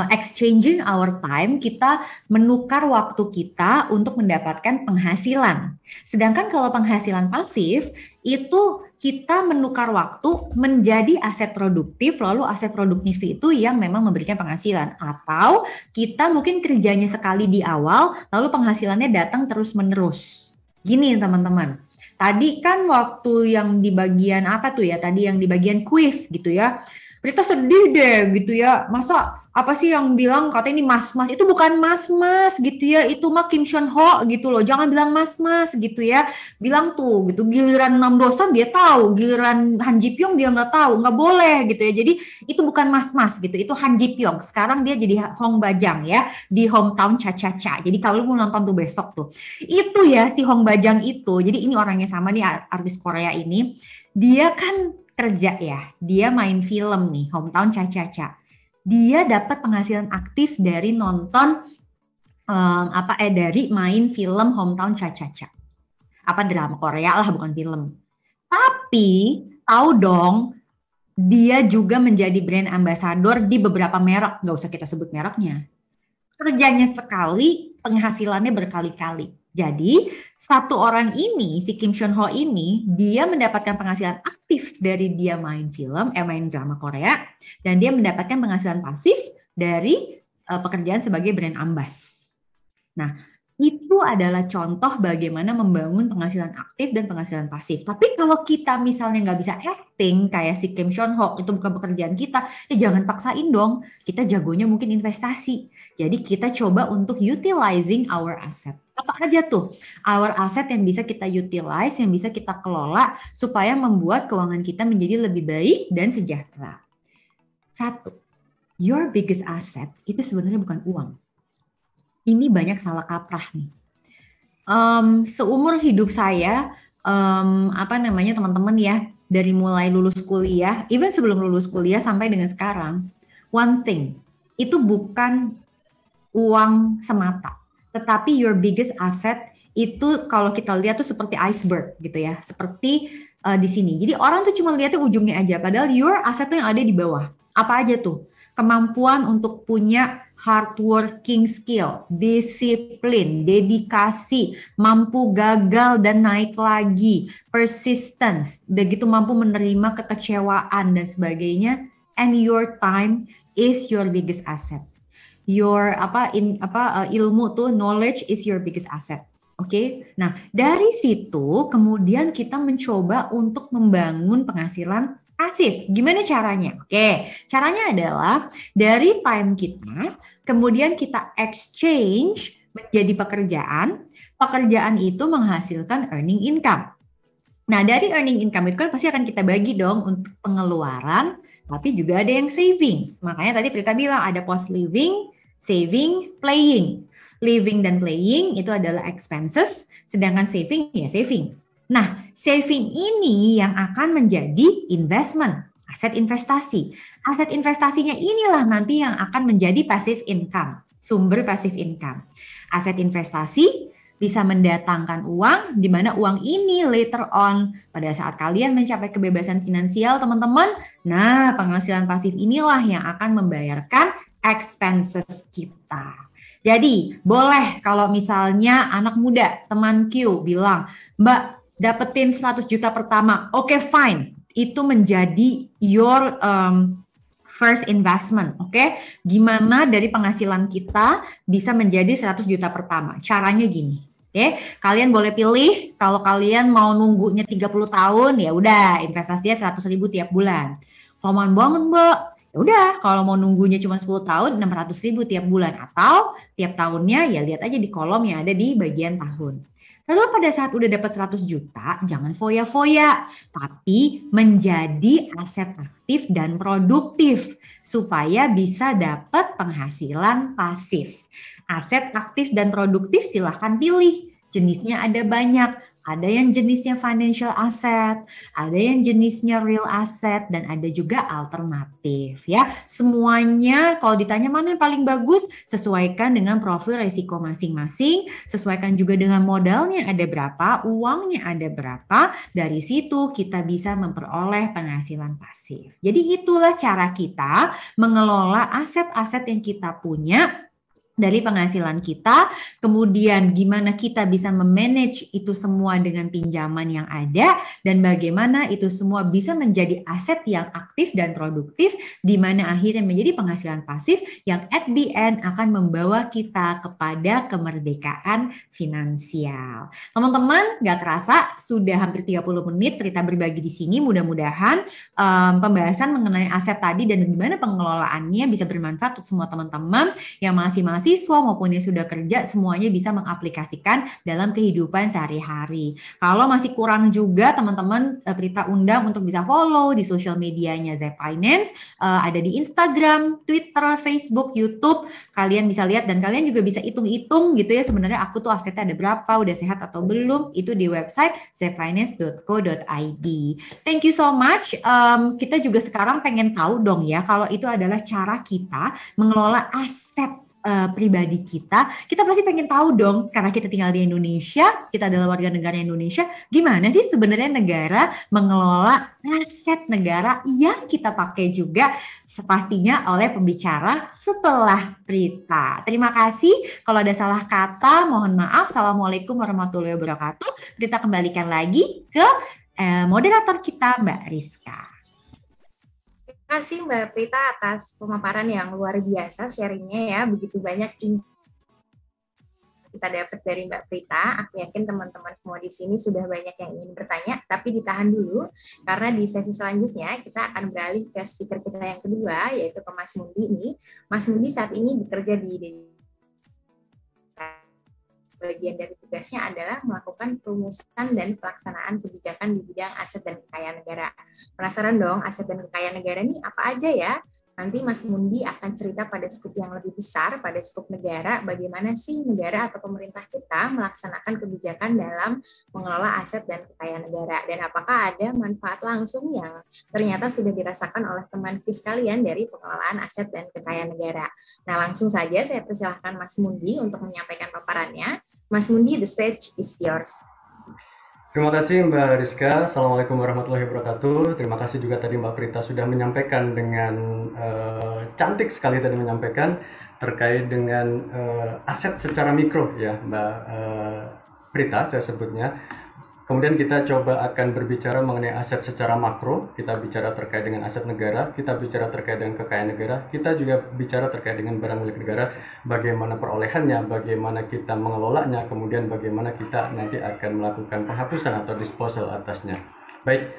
exchanging our time, kita menukar waktu kita untuk mendapatkan penghasilan. Sedangkan kalau penghasilan pasif, itu kita menukar waktu menjadi aset produktif, lalu aset produktif itu yang memang memberikan penghasilan. Atau kita mungkin kerjanya sekali di awal, lalu penghasilannya datang terus-menerus. Gini teman-teman, tadi kan waktu yang di bagian apa tuh ya, tadi yang di bagian quiz gitu ya, Prita sedih deh gitu ya, masa apa sih yang bilang katanya ini mas-mas, itu bukan mas-mas gitu ya, itu mah Kim Seon Ho gitu loh, jangan bilang mas-mas gitu ya, bilang tuh gitu, giliran Nam Dosan dia tahu, giliran Han Ji Pyong dia nggak tahu, nggak boleh gitu ya, jadi itu bukan mas-mas gitu, itu Han Ji Pyong, sekarang dia jadi Hong Bajang ya, di Hometown Cha-Cha-Cha, jadi kalau lu mau nonton tuh besok tuh, itu ya si Hong Bajang itu, jadi ini orangnya sama nih artis Korea ini, dia kan kerja ya, dia main film nih, Hometown Cha-Cha-Cha. Dia dapat penghasilan aktif dari nonton dari main film Hometown Cha-Cha-Cha. Apa drama Korea lah, bukan film. Tapi tahu dong, dia juga menjadi brand ambassador di beberapa merek, nggak usah kita sebut mereknya. Kerjanya sekali, penghasilannya berkali-kali. Jadi satu orang ini, si Kim Seon Ho ini, dia mendapatkan penghasilan aktif dari dia main film, main drama Korea, dan dia mendapatkan penghasilan pasif dari pekerjaan sebagai brand ambas. Nah, itu adalah contoh bagaimana membangun penghasilan aktif dan penghasilan pasif. Tapi kalau kita misalnya nggak bisa acting kayak si Kim Seon Ho, itu bukan pekerjaan kita, ya jangan paksain dong. Kita jagonya mungkin investasi. Jadi kita coba untuk utilizing our asset. Apa aja tuh our asset yang bisa kita utilize, yang bisa kita kelola supaya membuat keuangan kita menjadi lebih baik dan sejahtera. Satu, your biggest asset itu sebenarnya bukan uang. Ini banyak salah kaprah nih. Seumur hidup saya, teman-teman ya, dari mulai lulus kuliah, even sebelum lulus kuliah sampai dengan sekarang, one thing, itu bukan uang semata. Tetapi your biggest asset itu kalau kita lihat tuh seperti iceberg gitu ya, seperti di sini. Jadi orang tuh cuma lihatnya ujungnya aja, padahal your asset tuh yang ada di bawah. Apa aja tuh? Kemampuan untuk punya hardworking skill, disiplin, dedikasi, mampu gagal dan naik lagi, persistence, begitu mampu menerima kekecewaan dan sebagainya. And your time is your biggest asset. Your ilmu tuh, knowledge is your biggest asset. Oke. Nah, dari situ kemudian kita mencoba untuk membangun penghasilan pasif. Gimana caranya? Oke, caranya adalah dari time kita, kemudian kita exchange menjadi pekerjaan. Pekerjaan itu menghasilkan earning income. Nah, dari earning income itu kan pasti akan kita bagi dong untuk pengeluaran, tapi juga ada yang savings. Makanya tadi Prita bilang ada post living, saving, playing. Living dan playing itu adalah expenses, sedangkan saving ya saving. Nah, saving ini yang akan menjadi investment, aset investasi. Aset investasinya inilah nanti yang akan menjadi passive income, sumber passive income. Aset investasi bisa mendatangkan uang, di mana uang ini later on, pada saat kalian mencapai kebebasan finansial teman-teman, nah penghasilan pasif inilah yang akan membayarkan expenses kita. Jadi boleh kalau misalnya anak muda, teman Q bilang, Mbak, dapetin 100 juta pertama, oke, fine. Itu menjadi your first investment, oke? Gimana dari penghasilan kita bisa menjadi 100 juta pertama? Caranya gini, oke? Kalian boleh pilih, kalau kalian mau nunggunya 30 tahun, ya udah investasinya 100.000 tiap bulan. Kalau mau banget, Mbak, ya udah, kalau mau nunggunya cuma 10 tahun, 600.000 tiap bulan. Atau tiap tahunnya, ya lihat aja di kolom yang ada di bagian tahun. Lalu pada saat udah dapat 100 juta, jangan foya-foya, tapi menjadi aset aktif dan produktif supaya bisa dapat penghasilan pasif. Aset aktif dan produktif silahkan pilih, jenisnya ada banyak. ada yang jenisnya financial asset, ada yang jenisnya real asset, dan ada juga alternatif ya. Semuanya kalau ditanya mana yang paling bagus, sesuaikan dengan profil risiko masing-masing, sesuaikan juga dengan modalnya ada berapa, uangnya ada berapa, dari situ kita bisa memperoleh penghasilan pasif. Jadi itulah cara kita mengelola aset-aset yang kita punya dari penghasilan kita, kemudian gimana kita bisa memanage itu semua dengan pinjaman yang ada, dan bagaimana itu semua bisa menjadi aset yang aktif dan produktif, di mana akhirnya menjadi penghasilan pasif yang at the end akan membawa kita kepada kemerdekaan finansial. Teman-teman, gak kerasa sudah hampir 30 menit Prita berbagi di sini. Mudah-mudahan pembahasan mengenai aset tadi dan gimana pengelolaannya bisa bermanfaat untuk semua teman-teman yang masih mahasiswa maupun yang sudah kerja, semuanya bisa mengaplikasikan dalam kehidupan sehari-hari. Kalau masih kurang juga teman-teman, Prita undang untuk bisa follow di sosial medianya Zep Finance, ada di Instagram, Twitter, Facebook, YouTube. Kalian bisa lihat dan kalian juga bisa hitung-hitung gitu ya, sebenarnya aku tuh asetnya ada berapa, udah sehat atau belum, itu di website zepfinance.co.id. Thank you so much. Kita juga sekarang pengen tahu dong ya, kalau itu adalah cara kita mengelola aset pribadi kita pasti pengen tahu dong, karena kita tinggal di Indonesia, kita adalah warga negara Indonesia, gimana sih sebenarnya negara mengelola aset negara yang kita pakai juga, pastinya oleh pembicara setelah Prita. Terima kasih, kalau ada salah kata mohon maaf. Assalamualaikum warahmatullahi wabarakatuh. Prita kembalikan lagi ke moderator kita Mbak Rizka. Terima kasih Mbak Prita atas pemaparan yang luar biasa, sharingnya ya, begitu banyak insight kita dapat dari Mbak Prita. Aku yakin teman-teman semua di sini sudah banyak yang ingin bertanya, tapi ditahan dulu, karena di sesi selanjutnya kita akan beralih ke speaker kita yang kedua, yaitu ke Mas Mundi ini. Mas Mundi saat ini bekerja di bagian dari tugasnya adalah melakukan perumusan dan pelaksanaan kebijakan di bidang aset dan kekayaan negara. Penasaran dong, aset dan kekayaan negara ini apa aja ya? Nanti Mas Mundi akan cerita pada skup yang lebih besar, pada skup negara, bagaimana sih negara atau pemerintah kita melaksanakan kebijakan dalam mengelola aset dan kekayaan negara, dan apakah ada manfaat langsung yang ternyata sudah dirasakan oleh teman Q sekalian dari pengelolaan aset dan kekayaan negara. Nah, langsung saja saya persilahkan Mas Mundi untuk menyampaikan paparannya. Mas Mundi, the stage is yours. Terima kasih Mbak Rizka. Assalamualaikum warahmatullahi wabarakatuh. Terima kasih juga tadi Mbak Prita sudah menyampaikan dengan cantik sekali tadi menyampaikan terkait dengan aset secara mikro ya Mbak Prita saya sebutnya. Kemudian kita coba akan berbicara mengenai aset secara makro, kita bicara terkait dengan aset negara, kita bicara terkait dengan kekayaan negara, kita juga bicara terkait dengan barang milik negara, bagaimana perolehannya, bagaimana kita mengelolanya, kemudian bagaimana kita nanti akan melakukan penghapusan atau disposal atasnya. Baik,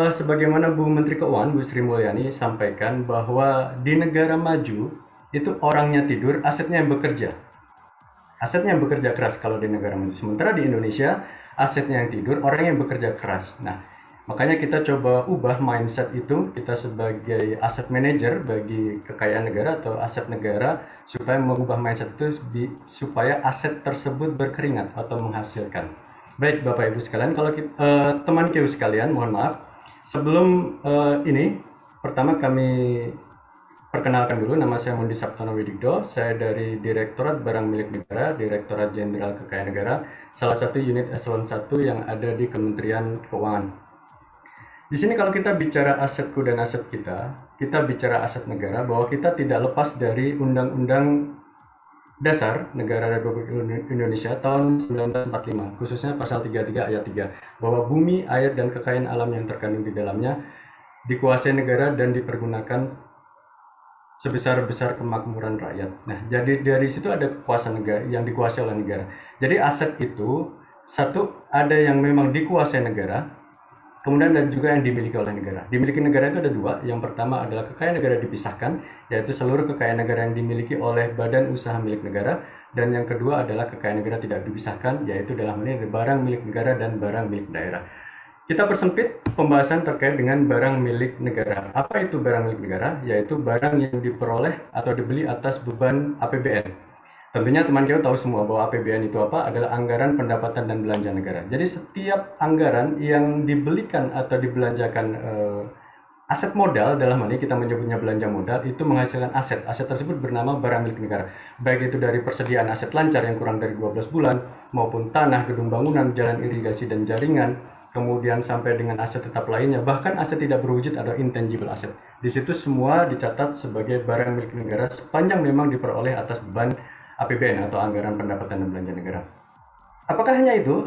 sebagaimana Bu Menteri Keuangan, Bu Sri Mulyani sampaikan bahwa di negara maju, itu orangnya tidur, asetnya yang bekerja. Asetnya yang bekerja keras kalau di negara maju. Sementara di Indonesia, asetnya yang tidur, orang yang bekerja keras. Nah, makanya kita coba ubah mindset itu, kita sebagai aset manager bagi kekayaan negara atau aset negara, supaya mengubah mindset itu supaya aset tersebut berkeringat atau menghasilkan. Baik Bapak Ibu sekalian, kalau kita, teman Q sekalian, mohon maaf, sebelum ini, pertama kami perkenalkan dulu, nama saya Mundi Saptono Widigdo, saya dari Direktorat Barang Milik Negara, Direktorat Jenderal Kekayaan Negara, salah satu unit eselon 1 yang ada di Kementerian Keuangan. Di sini kalau kita bicara asetku dan aset kita bicara aset negara, bahwa kita tidak lepas dari Undang-Undang Dasar Negara Republik Indonesia tahun 1945, khususnya pasal 33 ayat 3, bahwa bumi, air, dan kekayaan alam yang terkandung di dalamnya dikuasai negara dan dipergunakan sebesar-besar kemakmuran rakyat. Nah, jadi dari situ ada kekuasaan negara yang dikuasai oleh negara. Jadi aset itu satu ada yang memang dikuasai negara, kemudian ada juga yang dimiliki oleh negara. Dimiliki negara itu ada dua. Yang pertama adalah kekayaan negara dipisahkan, yaitu seluruh kekayaan negara yang dimiliki oleh badan usaha milik negara. Dan yang kedua adalah kekayaan negara tidak dipisahkan, yaitu dalam hal ini barang milik negara dan barang milik daerah. Kita persempit pembahasan terkait dengan barang milik negara. Apa itu barang milik negara? Yaitu barang yang diperoleh atau dibeli atas beban APBN. Tentunya teman kita tahu semua bahwa APBN itu apa? Adalah anggaran pendapatan dan belanja negara. Jadi setiap anggaran yang dibelikan atau dibelanjakan aset modal, dalam hal ini kita menyebutnya belanja modal, itu menghasilkan aset. Aset tersebut bernama barang milik negara. Baik itu dari persediaan aset lancar yang kurang dari 12 bulan, maupun tanah, gedung bangunan, jalan irigasi dan jaringan, kemudian sampai dengan aset tetap lainnya, bahkan aset tidak berwujud atau intangible asset. Di situ semua dicatat sebagai barang milik negara sepanjang memang diperoleh atas beban APBN atau anggaran pendapatan dan belanja negara. Apakah hanya itu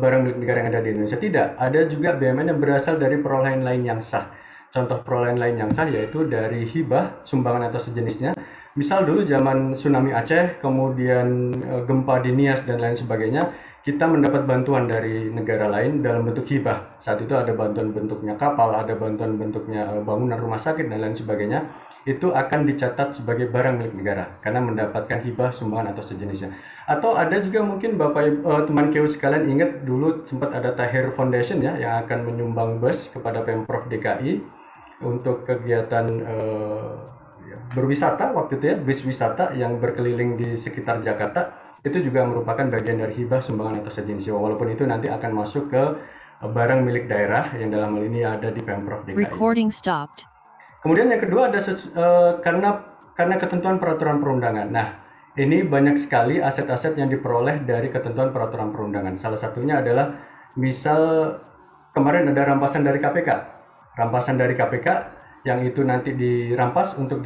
barang milik negara yang ada di Indonesia? Tidak, ada juga BUMN yang berasal dari perolehan lain yang sah. Contoh perolehan lain yang sah yaitu dari hibah, sumbangan atau sejenisnya. Misal dulu zaman tsunami Aceh, kemudian gempa di Nias dan lain sebagainya, kita mendapat bantuan dari negara lain dalam bentuk hibah. Saat itu ada bantuan bentuknya kapal, ada bantuan bentuknya bangunan rumah sakit dan lain sebagainya. Itu akan dicatat sebagai barang milik negara karena mendapatkan hibah, sumbangan atau sejenisnya. Atau ada juga mungkin Bapak teman KEU sekalian ingat dulu sempat ada Tahir Foundation ya yang akan menyumbang bus kepada Pemprov DKI untuk kegiatan berwisata waktu itu ya, bus wisata yang berkeliling di sekitar Jakarta. Itu juga merupakan bagian dari hibah, sumbangan atau sejenisnya. Walaupun itu nanti akan masuk ke barang milik daerah yang dalam hal ini ada di Pemprov DKI. Recording stopped. Kemudian yang kedua ada karena ketentuan peraturan perundangan. Nah, ini banyak sekali aset-aset yang diperoleh dari ketentuan peraturan perundangan. Salah satunya adalah misal kemarin ada rampasan dari KPK. Rampasan dari KPK yang itu nanti dirampas untuk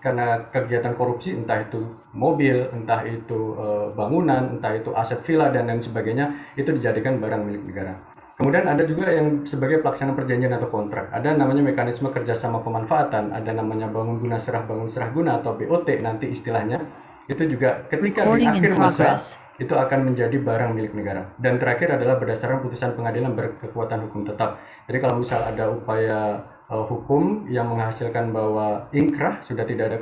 karena kegiatan korupsi, entah itu mobil, entah itu bangunan, entah itu aset villa dan lain sebagainya, itu dijadikan barang milik negara. Kemudian ada juga yang sebagai pelaksana perjanjian atau kontrak. Ada namanya mekanisme kerjasama pemanfaatan, ada namanya bangun guna serah guna atau BOT nanti istilahnya. Itu juga ketika di akhir masa itu akan menjadi barang milik negara. Dan terakhir adalah berdasarkan putusan pengadilan berkekuatan hukum tetap. Jadi kalau misal ada upaya hukum yang menghasilkan bahwa ingkrah sudah tidak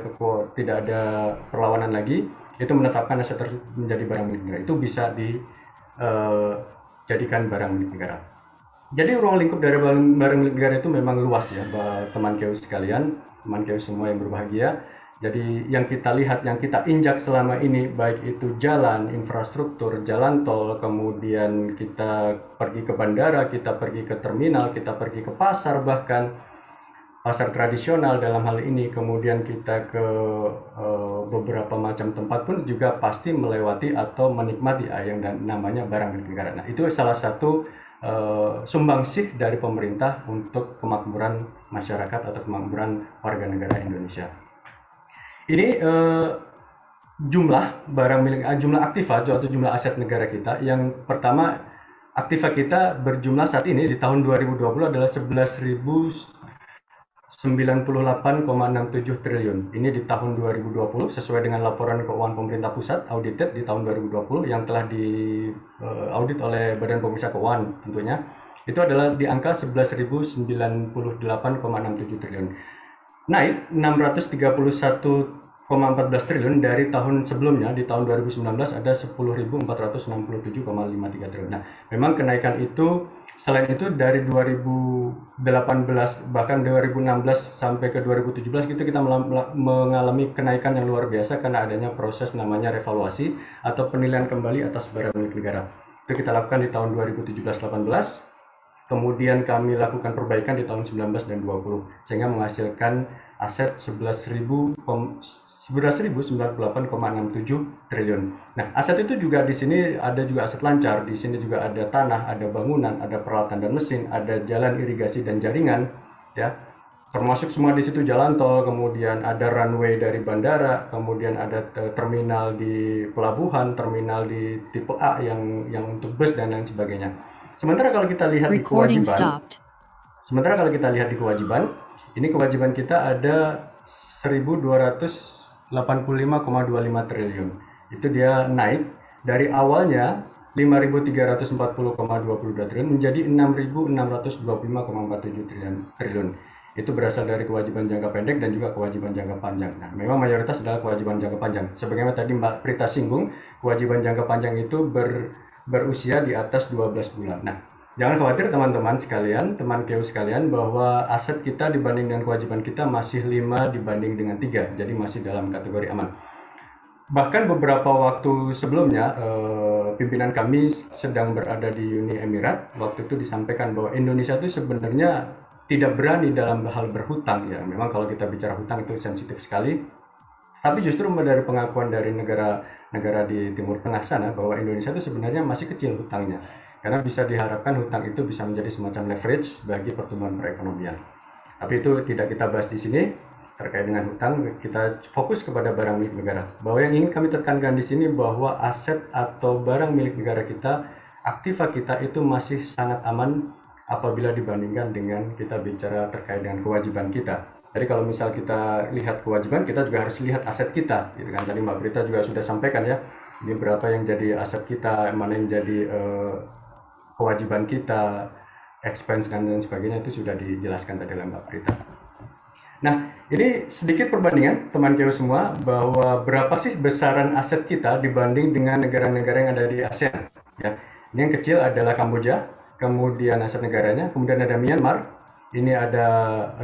ada perlawanan lagi, itu menetapkan aset tersebut menjadi barang milik negara. Itu bisa dijadikan barang milik negara. Jadi ruang lingkup dari barang milik negara itu memang luas ya, teman KEU sekalian, teman KEU semua yang berbahagia. Jadi yang kita lihat, yang kita injak selama ini, baik itu jalan, infrastruktur, jalan tol, kemudian kita pergi ke bandara, kita pergi ke terminal, kita pergi ke pasar, bahkan pasar tradisional dalam hal ini, kemudian kita ke beberapa macam tempat pun juga pasti melewati atau menikmati yang namanya barang milik negara. Nah, itu salah satu sumbangsih dari pemerintah untuk kemakmuran masyarakat atau kemakmuran warga negara Indonesia. Ini jumlah barang milik, jumlah aktiva atau jumlah aset negara kita. Yang pertama, aktiva kita berjumlah saat ini di tahun 2020 adalah 11.098,67 triliun. Ini di tahun 2020 sesuai dengan laporan keuangan pemerintah pusat audited di tahun 2020 yang telah diaudit oleh Badan Pemeriksa Keuangan tentunya. Itu adalah di angka 11.098,67 triliun. Naik 631,14 triliun dari tahun sebelumnya. Di tahun 2019 ada 10.467,53 triliun. Nah, memang kenaikan itu selain itu dari 2018 bahkan 2016 sampai ke 2017 itu kita mengalami kenaikan yang luar biasa karena adanya proses namanya revaluasi atau penilaian kembali atas barang milik negara. Itu kita lakukan di tahun 2017-18. Kemudian kami lakukan perbaikan di tahun 19 dan 20 sehingga menghasilkan aset 11.098,67 triliun. Nah, aset itu juga di sini ada juga aset lancar, di sini juga ada tanah, ada bangunan, ada peralatan dan mesin, ada jalan irigasi dan jaringan, ya. Termasuk semua di situ jalan tol, kemudian ada runway dari bandara, kemudian ada terminal di pelabuhan, terminal di tipe A yang untuk bus dan lain sebagainya. Sementara kalau kita lihat di kewajiban, ini kewajiban kita ada 1.285,25 triliun. Itu dia naik dari awalnya 5.340,22 triliun menjadi 6.625,47 triliun. Itu berasal dari kewajiban jangka pendek dan juga kewajiban jangka panjang. Nah, memang mayoritas adalah kewajiban jangka panjang. Sebagaimana tadi Mbak Prita singgung, kewajiban jangka panjang itu berusia di atas 12 bulan. Nah, jangan khawatir teman-teman sekalian, teman KEU sekalian, bahwa aset kita dibanding dengan kewajiban kita masih 5 dibanding dengan 3, jadi masih dalam kategori aman. Bahkan beberapa waktu sebelumnya, pimpinan kami sedang berada di Uni Emirat. Waktu itu disampaikan bahwa Indonesia itu sebenarnya tidak berani dalam hal berhutang ya. Memang kalau kita bicara hutang itu sensitif sekali. Tapi justru dari pengakuan dari negara-negara di Timur Tengah sana bahwa Indonesia itu sebenarnya masih kecil hutangnya. Karena bisa diharapkan hutang itu bisa menjadi semacam leverage bagi pertumbuhan perekonomian. Tapi itu tidak kita bahas di sini. Terkait dengan hutang, kita fokus kepada barang milik negara. Bahwa yang ingin kami tekankan di sini bahwa aset atau barang milik negara kita, aktiva kita itu masih sangat aman apabila dibandingkan dengan kita bicara terkait dengan kewajiban kita. Jadi kalau misal kita lihat kewajiban, kita juga harus lihat aset kita, gitu kan. Tadi Mbak Prita juga sudah sampaikan ya, ini berapa yang jadi aset kita, mana yang jadi kewajiban kita, expense dan lain sebagainya, itu sudah dijelaskan tadi oleh Mbak Prita. Nah, ini sedikit perbandingan teman Kyo semua bahwa berapa sih besaran aset kita dibanding dengan negara-negara yang ada di ASEAN. Ya, ini yang kecil adalah Kamboja, kemudian aset negaranya, kemudian ada Myanmar, ini ada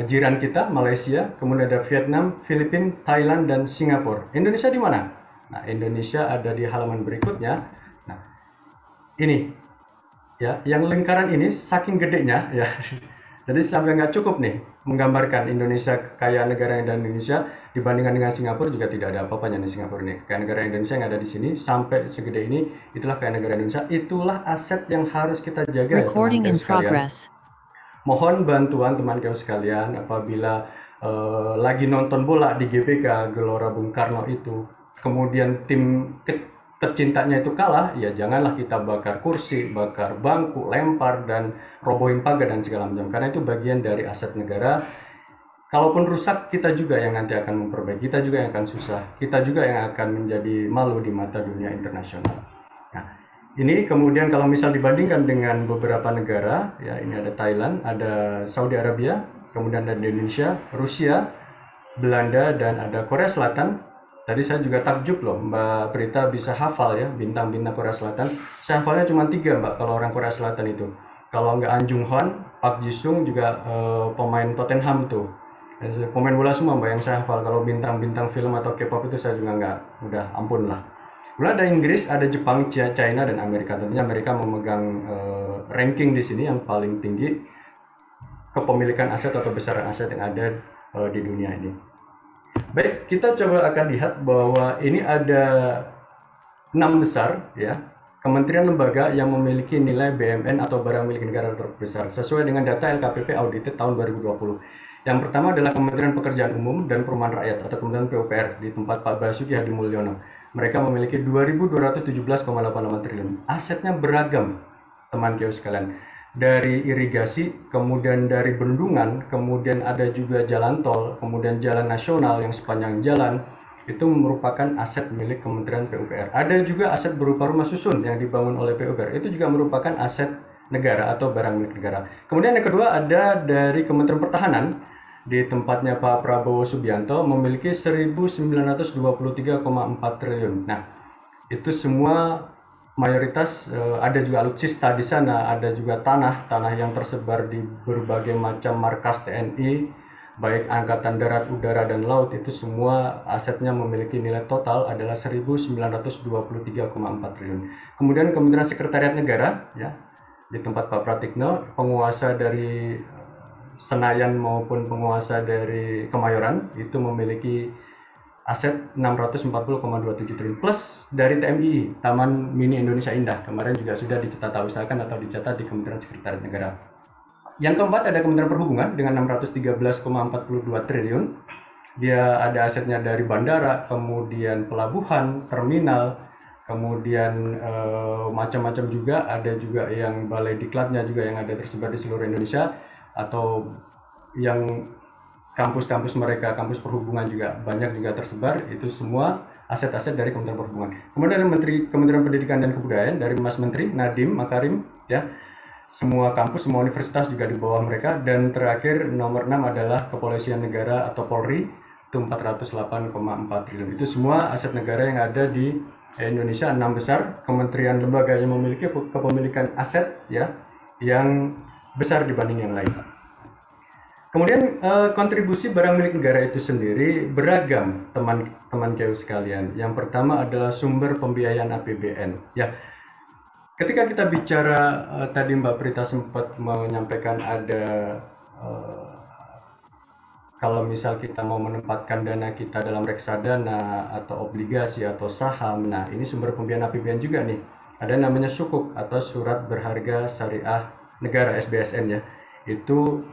jiran kita Malaysia, kemudian ada Vietnam, Filipina, Thailand, dan Singapura. Indonesia di mana? Nah, Indonesia ada di halaman berikutnya. Nah, ini ya, yang lingkaran ini saking gedenya ya. Jadi sampai nggak cukup nih menggambarkan Indonesia kayak negara yang ada di Indonesia dibandingkan dengan Singapura juga tidak ada apa-apanya nih Singapura nih. Kayak negara Indonesia yang ada di sini sampai segede ini, itulah kayak negara Indonesia, itulah aset yang harus kita jaga ya teman-teman sekalian. Mohon bantuan teman-teman sekalian apabila lagi nonton bola di GBK Gelora Bung Karno itu, kemudian tim tercintanya itu kalah, ya janganlah kita bakar kursi, bakar bangku, lempar, dan robohin pagar dan segala macam. Karena itu bagian dari aset negara. Kalaupun rusak, kita juga yang nanti akan memperbaiki, kita juga yang akan susah, kita juga yang akan menjadi malu di mata dunia internasional. Nah, ini kemudian kalau misal dibandingkan dengan beberapa negara, ya ini ada Thailand, ada Saudi Arabia, kemudian ada Indonesia, Rusia, Belanda, dan ada Korea Selatan. Tadi saya juga takjub loh, Mbak Prita bisa hafal ya bintang-bintang Korea Selatan. Saya hafalnya cuma 3 Mbak kalau orang Korea Selatan itu. Kalau nggak An Jung Hwan, Park Ji Sung juga pemain Tottenham itu. Pemain bola semua Mbak yang saya hafal. Kalau bintang-bintang film atau K-pop itu saya juga nggak, udah ampun lah. Kemudian ada Inggris, ada Jepang, China, dan Amerika. Tentunya Amerika memegang ranking di sini yang paling tinggi kepemilikan aset atau besaran aset yang ada di dunia ini. Baik, kita coba akan lihat bahwa ini ada 6 besar ya kementerian lembaga yang memiliki nilai BMN atau barang milik negara terbesar sesuai dengan data LKPP audited tahun 2020. Yang pertama adalah Kementerian Pekerjaan Umum dan Perumahan Rakyat atau Kementerian PUPR di tempat Pak Basuki Hadi Mulyono. Mereka memiliki 2.217,88 triliun. Asetnya beragam, teman Kyo sekalian. Dari irigasi, kemudian dari bendungan, kemudian ada juga jalan tol, kemudian jalan nasional yang sepanjang jalan, itu merupakan aset milik Kementerian PUPR. Ada juga aset berupa rumah susun yang dibangun oleh PUPR, itu juga merupakan aset negara atau barang milik negara. Kemudian yang kedua ada dari Kementerian Pertahanan, di tempatnya Pak Prabowo Subianto memiliki 1.923,4 triliun. Nah, itu semua mayoritas ada juga alutsista di sana, ada juga tanah yang tersebar di berbagai macam markas TNI, baik angkatan darat, udara, dan laut. Itu semua asetnya memiliki nilai total adalah 1.923,4 triliun. Kemudian Kementerian Sekretariat Negara, ya, di tempat Pak Pratikno, penguasa dari Senayan maupun penguasa dari Kemayoran, itu memiliki aset 640,27 triliun plus dari TMI, Taman Mini Indonesia Indah, kemarin juga sudah dicetatausahakan atau dicatat di Kementerian Sekretariat Negara. Yang keempat ada Kementerian Perhubungan dengan 613,42 triliun. Dia ada asetnya dari bandara, kemudian pelabuhan, terminal, kemudian macam-macam juga, ada juga yang balai diklatnya juga yang ada tersebar di seluruh Indonesia, atau yang kampus-kampus mereka, kampus perhubungan juga banyak juga tersebar. Itu semua aset-aset dari Kementerian Perhubungan. Kemudian ada Kementerian Pendidikan dan Kebudayaan dari Mas Menteri Nadiem Makarim, ya. Semua kampus, semua universitas juga di bawah mereka. Dan terakhir nomor 6 adalah Kepolisian Negara atau Polri, itu 408,4 triliun. Itu semua aset negara yang ada di Indonesia, 6 besar kementerian lembaga yang memiliki kepemilikan aset ya yang besar dibanding yang lain. Kemudian kontribusi barang milik negara itu sendiri beragam, teman-teman KU sekalian. Yang pertama adalah sumber pembiayaan APBN. Ya, ketika kita bicara tadi Mbak Prita sempat menyampaikan ada kalau misal kita mau menempatkan dana kita dalam reksadana atau obligasi atau saham, nah ini sumber pembiayaan APBN juga nih. Ada namanya sukuk atau surat berharga syariah negara SBSN ya. Itu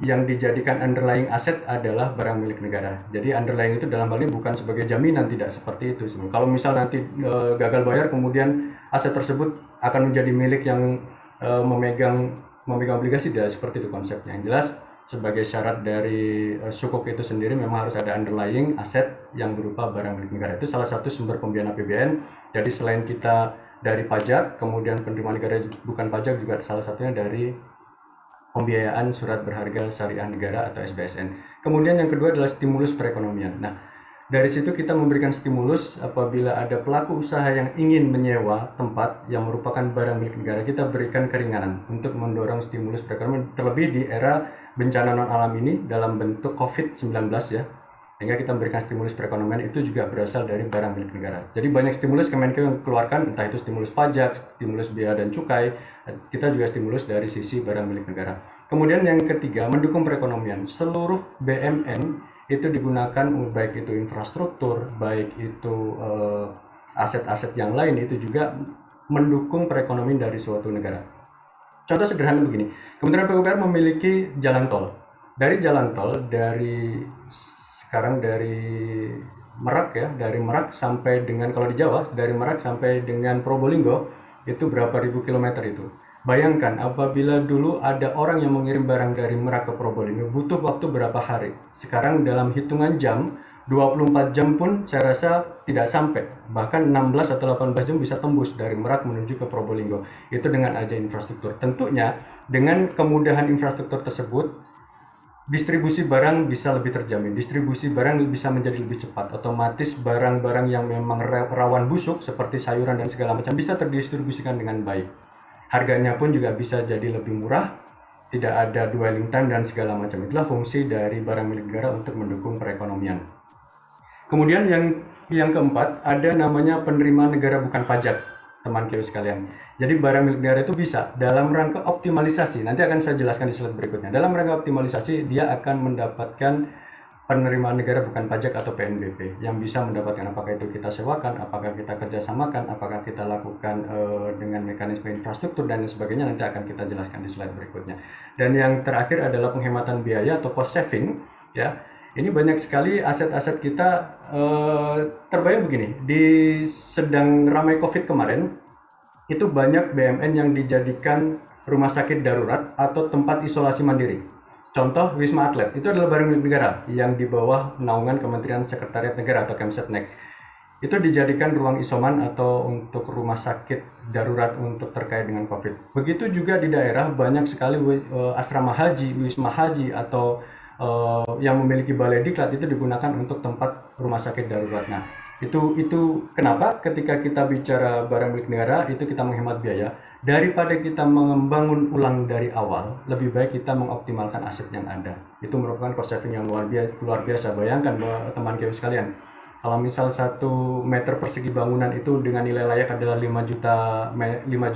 yang dijadikan underlying aset adalah barang milik negara. Jadi underlying itu dalam hal ini bukan sebagai jaminan, tidak seperti itu. Kalau misal nanti gagal bayar, kemudian aset tersebut akan menjadi milik yang memegang obligasi, tidak seperti itu konsepnya. Yang jelas sebagai syarat dari sukuk itu sendiri memang harus ada underlying aset yang berupa barang milik negara. Itu salah satu sumber pembiayaan APBN. Jadi selain kita dari pajak, kemudian penerimaan negara bukan pajak juga salah satunya dari pembiayaan surat berharga syariah negara atau SBSN. Kemudian yang kedua adalah stimulus perekonomian. Nah, dari situ kita memberikan stimulus apabila ada pelaku usaha yang ingin menyewa tempat yang merupakan barang milik negara, kita berikan keringanan untuk mendorong stimulus perekonomian, terlebih di era bencana non alam ini dalam bentuk COVID-19 ya. Sehingga kita memberikan stimulus perekonomian itu juga berasal dari barang milik negara. Jadi banyak stimulus Kemenkeu yang keluarkan, entah itu stimulus pajak, stimulus bea dan cukai, kita juga stimulus dari sisi barang milik negara. Kemudian yang ketiga, mendukung perekonomian. Seluruh BMN itu digunakan baik itu infrastruktur, baik itu aset-aset yang lain, itu juga mendukung perekonomian dari suatu negara. Contoh sederhana begini, Kementerian PUPR memiliki jalan tol. Dari jalan tol, sekarang dari Merak ya, dari Merak sampai dengan, kalau di Jawa, dari Merak sampai dengan Probolinggo, itu berapa ribu kilometer itu. Bayangkan apabila dulu ada orang yang mengirim barang dari Merak ke Probolinggo, butuh waktu berapa hari. Sekarang dalam hitungan jam, 24 jam pun saya rasa tidak sampai. Bahkan 16 atau 18 jam bisa tembus dari Merak menuju ke Probolinggo. Itu dengan ada infrastruktur. Tentunya dengan kemudahan infrastruktur tersebut, distribusi barang bisa lebih terjamin, distribusi barang bisa menjadi lebih cepat, otomatis barang-barang yang memang rawan busuk seperti sayuran dan segala macam bisa terdistribusikan dengan baik. Harganya pun juga bisa jadi lebih murah, tidak ada dwelling time dan segala macam. Itulah fungsi dari barang milik negara untuk mendukung perekonomian. Kemudian yang keempat, ada namanya penerimaan negara bukan pajak, teman KU sekalian. Jadi barang milik negara itu bisa dalam rangka optimalisasi, nanti akan saya jelaskan di slide berikutnya. Dalam rangka optimalisasi, dia akan mendapatkan penerimaan negara bukan pajak atau PNBP, yang bisa mendapatkan apakah itu kita sewakan, apakah kita kerjasamakan, apakah kita lakukan dengan mekanisme infrastruktur dan sebagainya, nanti akan kita jelaskan di slide berikutnya. Dan yang terakhir adalah penghematan biaya atau cost saving, ya. Ini banyak sekali aset-aset kita, terbayang begini, di sedang ramai COVID kemarin, itu banyak BMN yang dijadikan rumah sakit darurat atau tempat isolasi mandiri. Contoh Wisma Atlet, itu adalah barang milik negara yang di bawah naungan Kementerian Sekretariat Negara atau Kemsetnek. Itu dijadikan ruang isoman atau untuk rumah sakit darurat untuk terkait dengan COVID. Begitu juga di daerah banyak sekali asrama haji, wisma haji atau yang memiliki balai diklat itu digunakan untuk tempat rumah sakit darurat. Nah, itu kenapa ketika kita bicara barang milik negara itu kita menghemat biaya, daripada kita membangun ulang dari awal, lebih baik kita mengoptimalkan aset yang ada. Itu merupakan cost saving yang luar biasa. Bayangkan bahwa teman KU sekalian, kalau misal 1 meter persegi bangunan itu dengan nilai layak adalah 5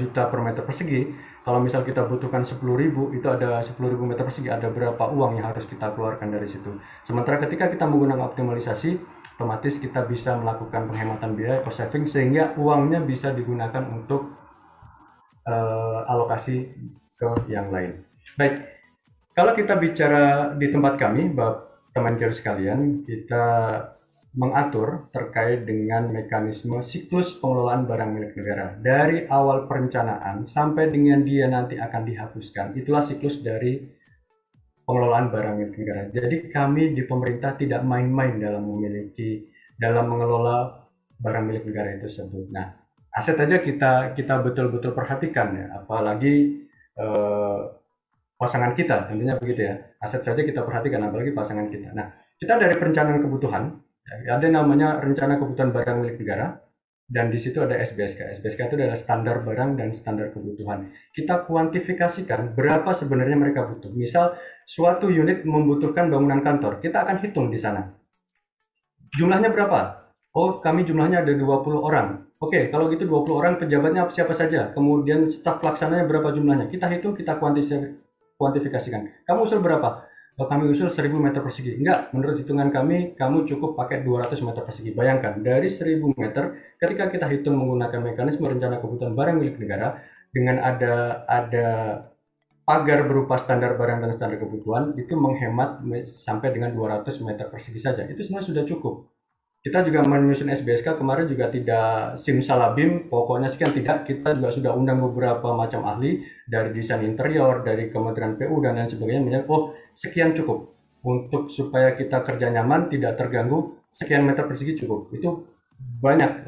juta per meter persegi, kalau misal kita butuhkan 10.000, itu ada 10.000 meter persegi, ada berapa uang yang harus kita keluarkan dari situ. Sementara ketika kita menggunakan optimalisasi, otomatis kita bisa melakukan penghematan biaya, cost saving, sehingga uangnya bisa digunakan untuk alokasi ke yang lain. Baik, kalau kita bicara di tempat kami, Bapak teman KU sekalian, kita mengatur terkait dengan mekanisme siklus pengelolaan barang milik negara. Dari awal perencanaan sampai dengan dia nanti akan dihapuskan, itulah siklus dari pengelolaan barang milik negara. Jadi kami di pemerintah tidak main-main dalam mengelola barang milik negara itu tersebut. Nah, aset aja kita betul-betul perhatikan ya, apalagi pasangan kita, tentunya begitu ya. Aset saja kita perhatikan, apalagi pasangan kita. Nah, kita dari perencanaan kebutuhan, ya, ada namanya rencana kebutuhan barang milik negara, dan di situ ada SBSK. SBSK itu adalah standar barang dan standar kebutuhan. Kita kuantifikasikan berapa sebenarnya mereka butuh. Misal suatu unit membutuhkan bangunan kantor, kita akan hitung di sana. Jumlahnya berapa? Oh, kami jumlahnya ada 20 orang. Oke, kalau gitu 20 orang, pejabatnya siapa saja? Kemudian staf pelaksananya berapa jumlahnya? Kita hitung, kita kuantifikasikan. Kamu usul berapa? Oh, kami usul 1000 meter persegi. Enggak, menurut hitungan kami, kamu cukup pakai 200 meter persegi. Bayangkan, dari 1000 meter, ketika kita hitung menggunakan mekanisme rencana kebutuhan barang milik negara, dengan ada pagar berupa standar barang dan standar kebutuhan, itu menghemat sampai dengan 200 meter persegi saja. Itu sebenarnya sudah cukup. Kita juga menyusun SBSK kemarin juga tidak simsalabim, pokoknya sekian, tidak. Kita juga sudah undang beberapa macam ahli dari desain interior, dari Kementerian PU dan lain sebagainya, menyebut, oh sekian cukup untuk supaya kita kerja nyaman, tidak terganggu, sekian meter persegi cukup. Itu banyak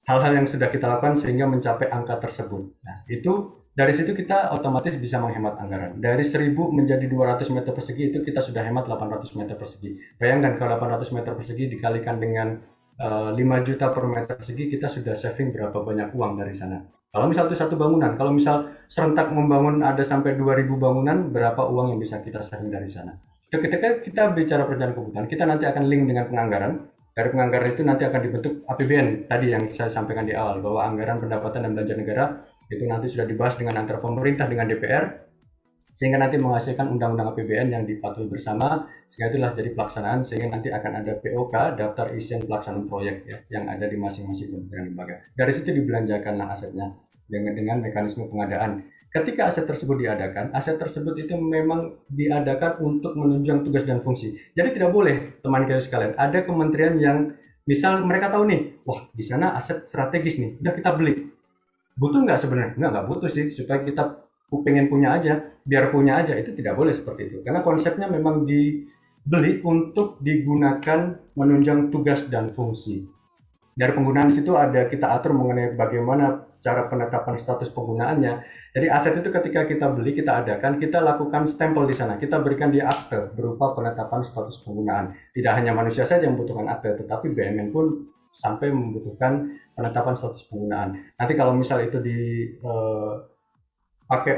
hal-hal yang sudah kita lakukan sehingga mencapai angka tersebut. Nah, itu dari situ kita otomatis bisa menghemat anggaran. Dari 1000 menjadi 200 meter persegi itu kita sudah hemat 800 meter persegi. Bayangkan kalau 800 meter persegi dikalikan dengan 5 juta per meter persegi, kita sudah saving berapa banyak uang dari sana. Kalau misal itu satu bangunan, kalau misal serentak membangun ada sampai 2000 bangunan, berapa uang yang bisa kita saving dari sana. Ketika kita bicara perencanaan kebutuhan, kita nanti akan link dengan penganggaran. Dari penganggaran itu nanti akan dibentuk APBN, tadi yang saya sampaikan di awal, bahwa anggaran pendapatan dan belanja negara itu nanti sudah dibahas dengan antara pemerintah dengan DPR, sehingga nanti menghasilkan undang-undang APBN yang dipatuhi bersama, sehingga itulah jadi pelaksanaan, sehingga nanti akan ada POK, daftar isian pelaksanaan proyek ya, yang ada di masing-masing kementerian lembaga. Dari situ dibelanjakanlah asetnya dengan mekanisme pengadaan. Ketika aset tersebut diadakan, aset tersebut itu memang diadakan untuk menunjang tugas dan fungsi. Jadi tidak boleh, teman kita sekalian, ada kementerian yang misal mereka tahu nih, wah di sana aset strategis nih, udah kita beli. Butuh nggak sebenarnya? Nggak butuh sih, supaya kita pengen punya aja, biar punya aja, itu tidak boleh seperti itu. Karena konsepnya memang dibeli untuk digunakan menunjang tugas dan fungsi. Dari penggunaan situ ada kita atur mengenai bagaimana cara penetapan status penggunaannya. Jadi aset itu ketika kita beli, kita adakan, kita lakukan stempel di sana, kita berikan dia akte berupa penetapan status penggunaan. Tidak hanya manusia saja yang membutuhkan akte, tetapi BUMN pun sampai membutuhkan penetapan status penggunaan. Nanti kalau misal itu dipakai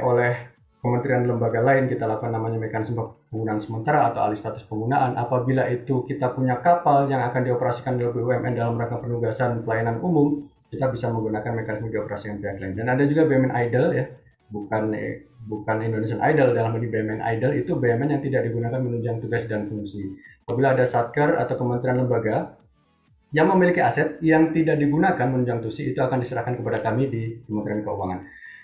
oleh kementerian lembaga lain, kita lakukan namanya mekanisme penggunaan sementara atau alih status penggunaan. Apabila itu kita punya kapal yang akan dioperasikan oleh BUMN dalam rangka penugasan pelayanan umum, kita bisa menggunakan mekanisme dioperasikan pihak lain. Dan ada juga BUMN idle ya, bukan Indonesian Idle. Dalam ini BUMN idle itu BUMN yang tidak digunakan menunjang tugas dan fungsi. Apabila ada satker atau kementerian lembaga yang memiliki aset yang tidak digunakan menunjang tusi, itu akan diserahkan kepada kami di Kementerian Keuangan.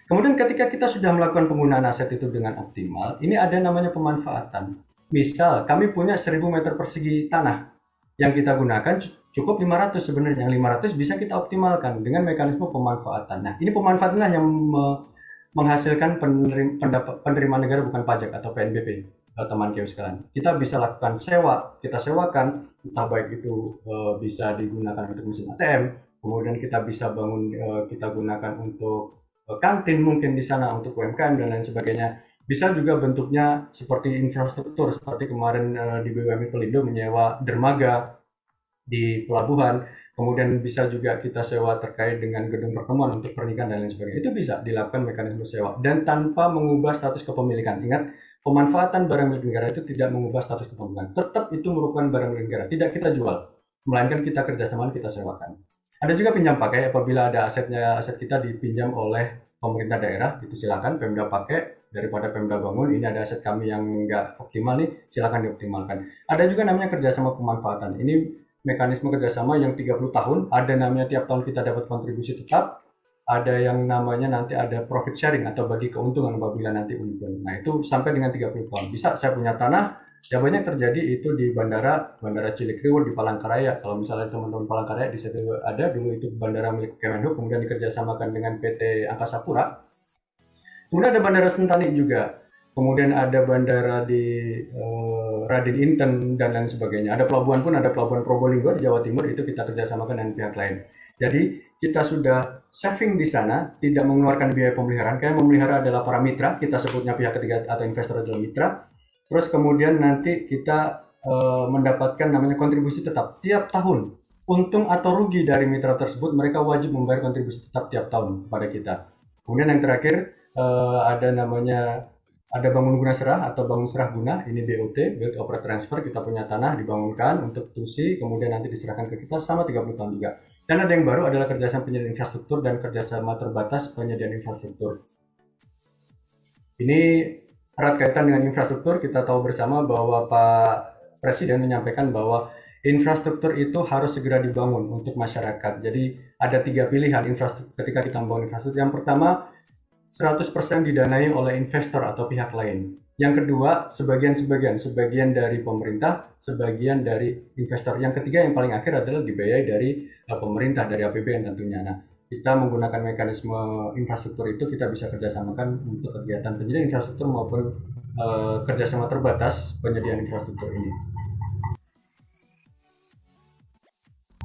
Kemudian ketika kita sudah melakukan penggunaan aset itu dengan optimal, ini ada namanya pemanfaatan. Misal kami punya 1000 meter persegi tanah yang kita gunakan cukup 500 sebenarnya. Yang 500 bisa kita optimalkan dengan mekanisme pemanfaatan. Nah, ini pemanfaatanlah yang menghasilkan penerimaan negara bukan pajak atau PNBP, teman Kio sekalian. Kita bisa lakukan sewa, kita sewakan, entah baik itu bisa digunakan untuk mesin ATM, kemudian kita bisa bangun, kita gunakan untuk kantin mungkin di sana untuk UMKM dan lain sebagainya. Bisa juga bentuknya seperti infrastruktur, seperti kemarin di BUMN Pelindo menyewa dermaga di pelabuhan. Kemudian bisa juga kita sewa terkait dengan gedung pertemuan untuk pernikahan dan lain sebagainya. Itu bisa dilakukan mekanisme sewa dan tanpa mengubah status kepemilikan. Ingat, pemanfaatan barang milik negara itu tidak mengubah status kepemilikan. Tetap itu merupakan barang milik negara, tidak kita jual, melainkan kita kerjasama, kita sewakan. Ada juga pinjam pakai, apabila ada aset kita dipinjam oleh pemerintah daerah, itu silakan Pemda pakai daripada Pemda bangun. Ini ada aset kami yang nggak optimal nih, silakan dioptimalkan. Ada juga namanya kerjasama pemanfaatan. Ini mekanisme kerjasama yang 30 tahun, ada namanya tiap tahun kita dapat kontribusi tetap, ada yang namanya nanti ada profit sharing atau bagi keuntungan apabila nanti untung. Nah itu sampai dengan 30 tahun. Bisa saya punya tanah, ya banyak terjadi itu di Bandara Cilikriwut di Palangkaraya. Kalau misalnya teman-teman Palangkaraya di situ ada, dulu itu bandara milik Kemenhub, kemudian dikerjasamakan dengan PT Angkasa Pura. Kemudian ada Bandara Sentani juga. Kemudian ada bandara di Raden Inten dan lain sebagainya. Ada pelabuhan pun, ada pelabuhan Probolinggo di Jawa Timur, itu kita kerjasamakan dengan pihak lain. Jadi kita sudah saving di sana, tidak mengeluarkan biaya pemeliharaan. Karena memelihara adalah para mitra, kita sebutnya pihak ketiga atau investor adalah mitra. Terus kemudian nanti kita mendapatkan namanya kontribusi tetap tiap tahun. Untung atau rugi dari mitra tersebut, mereka wajib membayar kontribusi tetap tiap tahun kepada kita. Kemudian yang terakhir ada namanya ada bangun guna serah atau bangun serah guna, ini BOT, Build Operate Transfer, kita punya tanah dibangunkan untuk TUSI, kemudian nanti diserahkan ke kita selama 30 tahun juga. Dan ada yang baru adalah kerjasama penyediaan infrastruktur dan kerjasama terbatas penyediaan infrastruktur. Ini erat kaitan dengan infrastruktur, kita tahu bersama bahwa Pak Presiden menyampaikan bahwa infrastruktur itu harus segera dibangun untuk masyarakat. Jadi ada 3 pilihan infrastruktur ketika kita membangun infrastruktur. Yang pertama, 100% didanai oleh investor atau pihak lain. Yang kedua, sebagian dari pemerintah, sebagian dari investor. Yang ketiga, yang paling akhir adalah dibiayai dari pemerintah, dari APBN tentunya. Nah, kita menggunakan mekanisme infrastruktur itu, kita bisa kerjasamakan untuk kegiatan penyediaan infrastruktur maupun kerjasama terbatas penyediaan infrastruktur ini.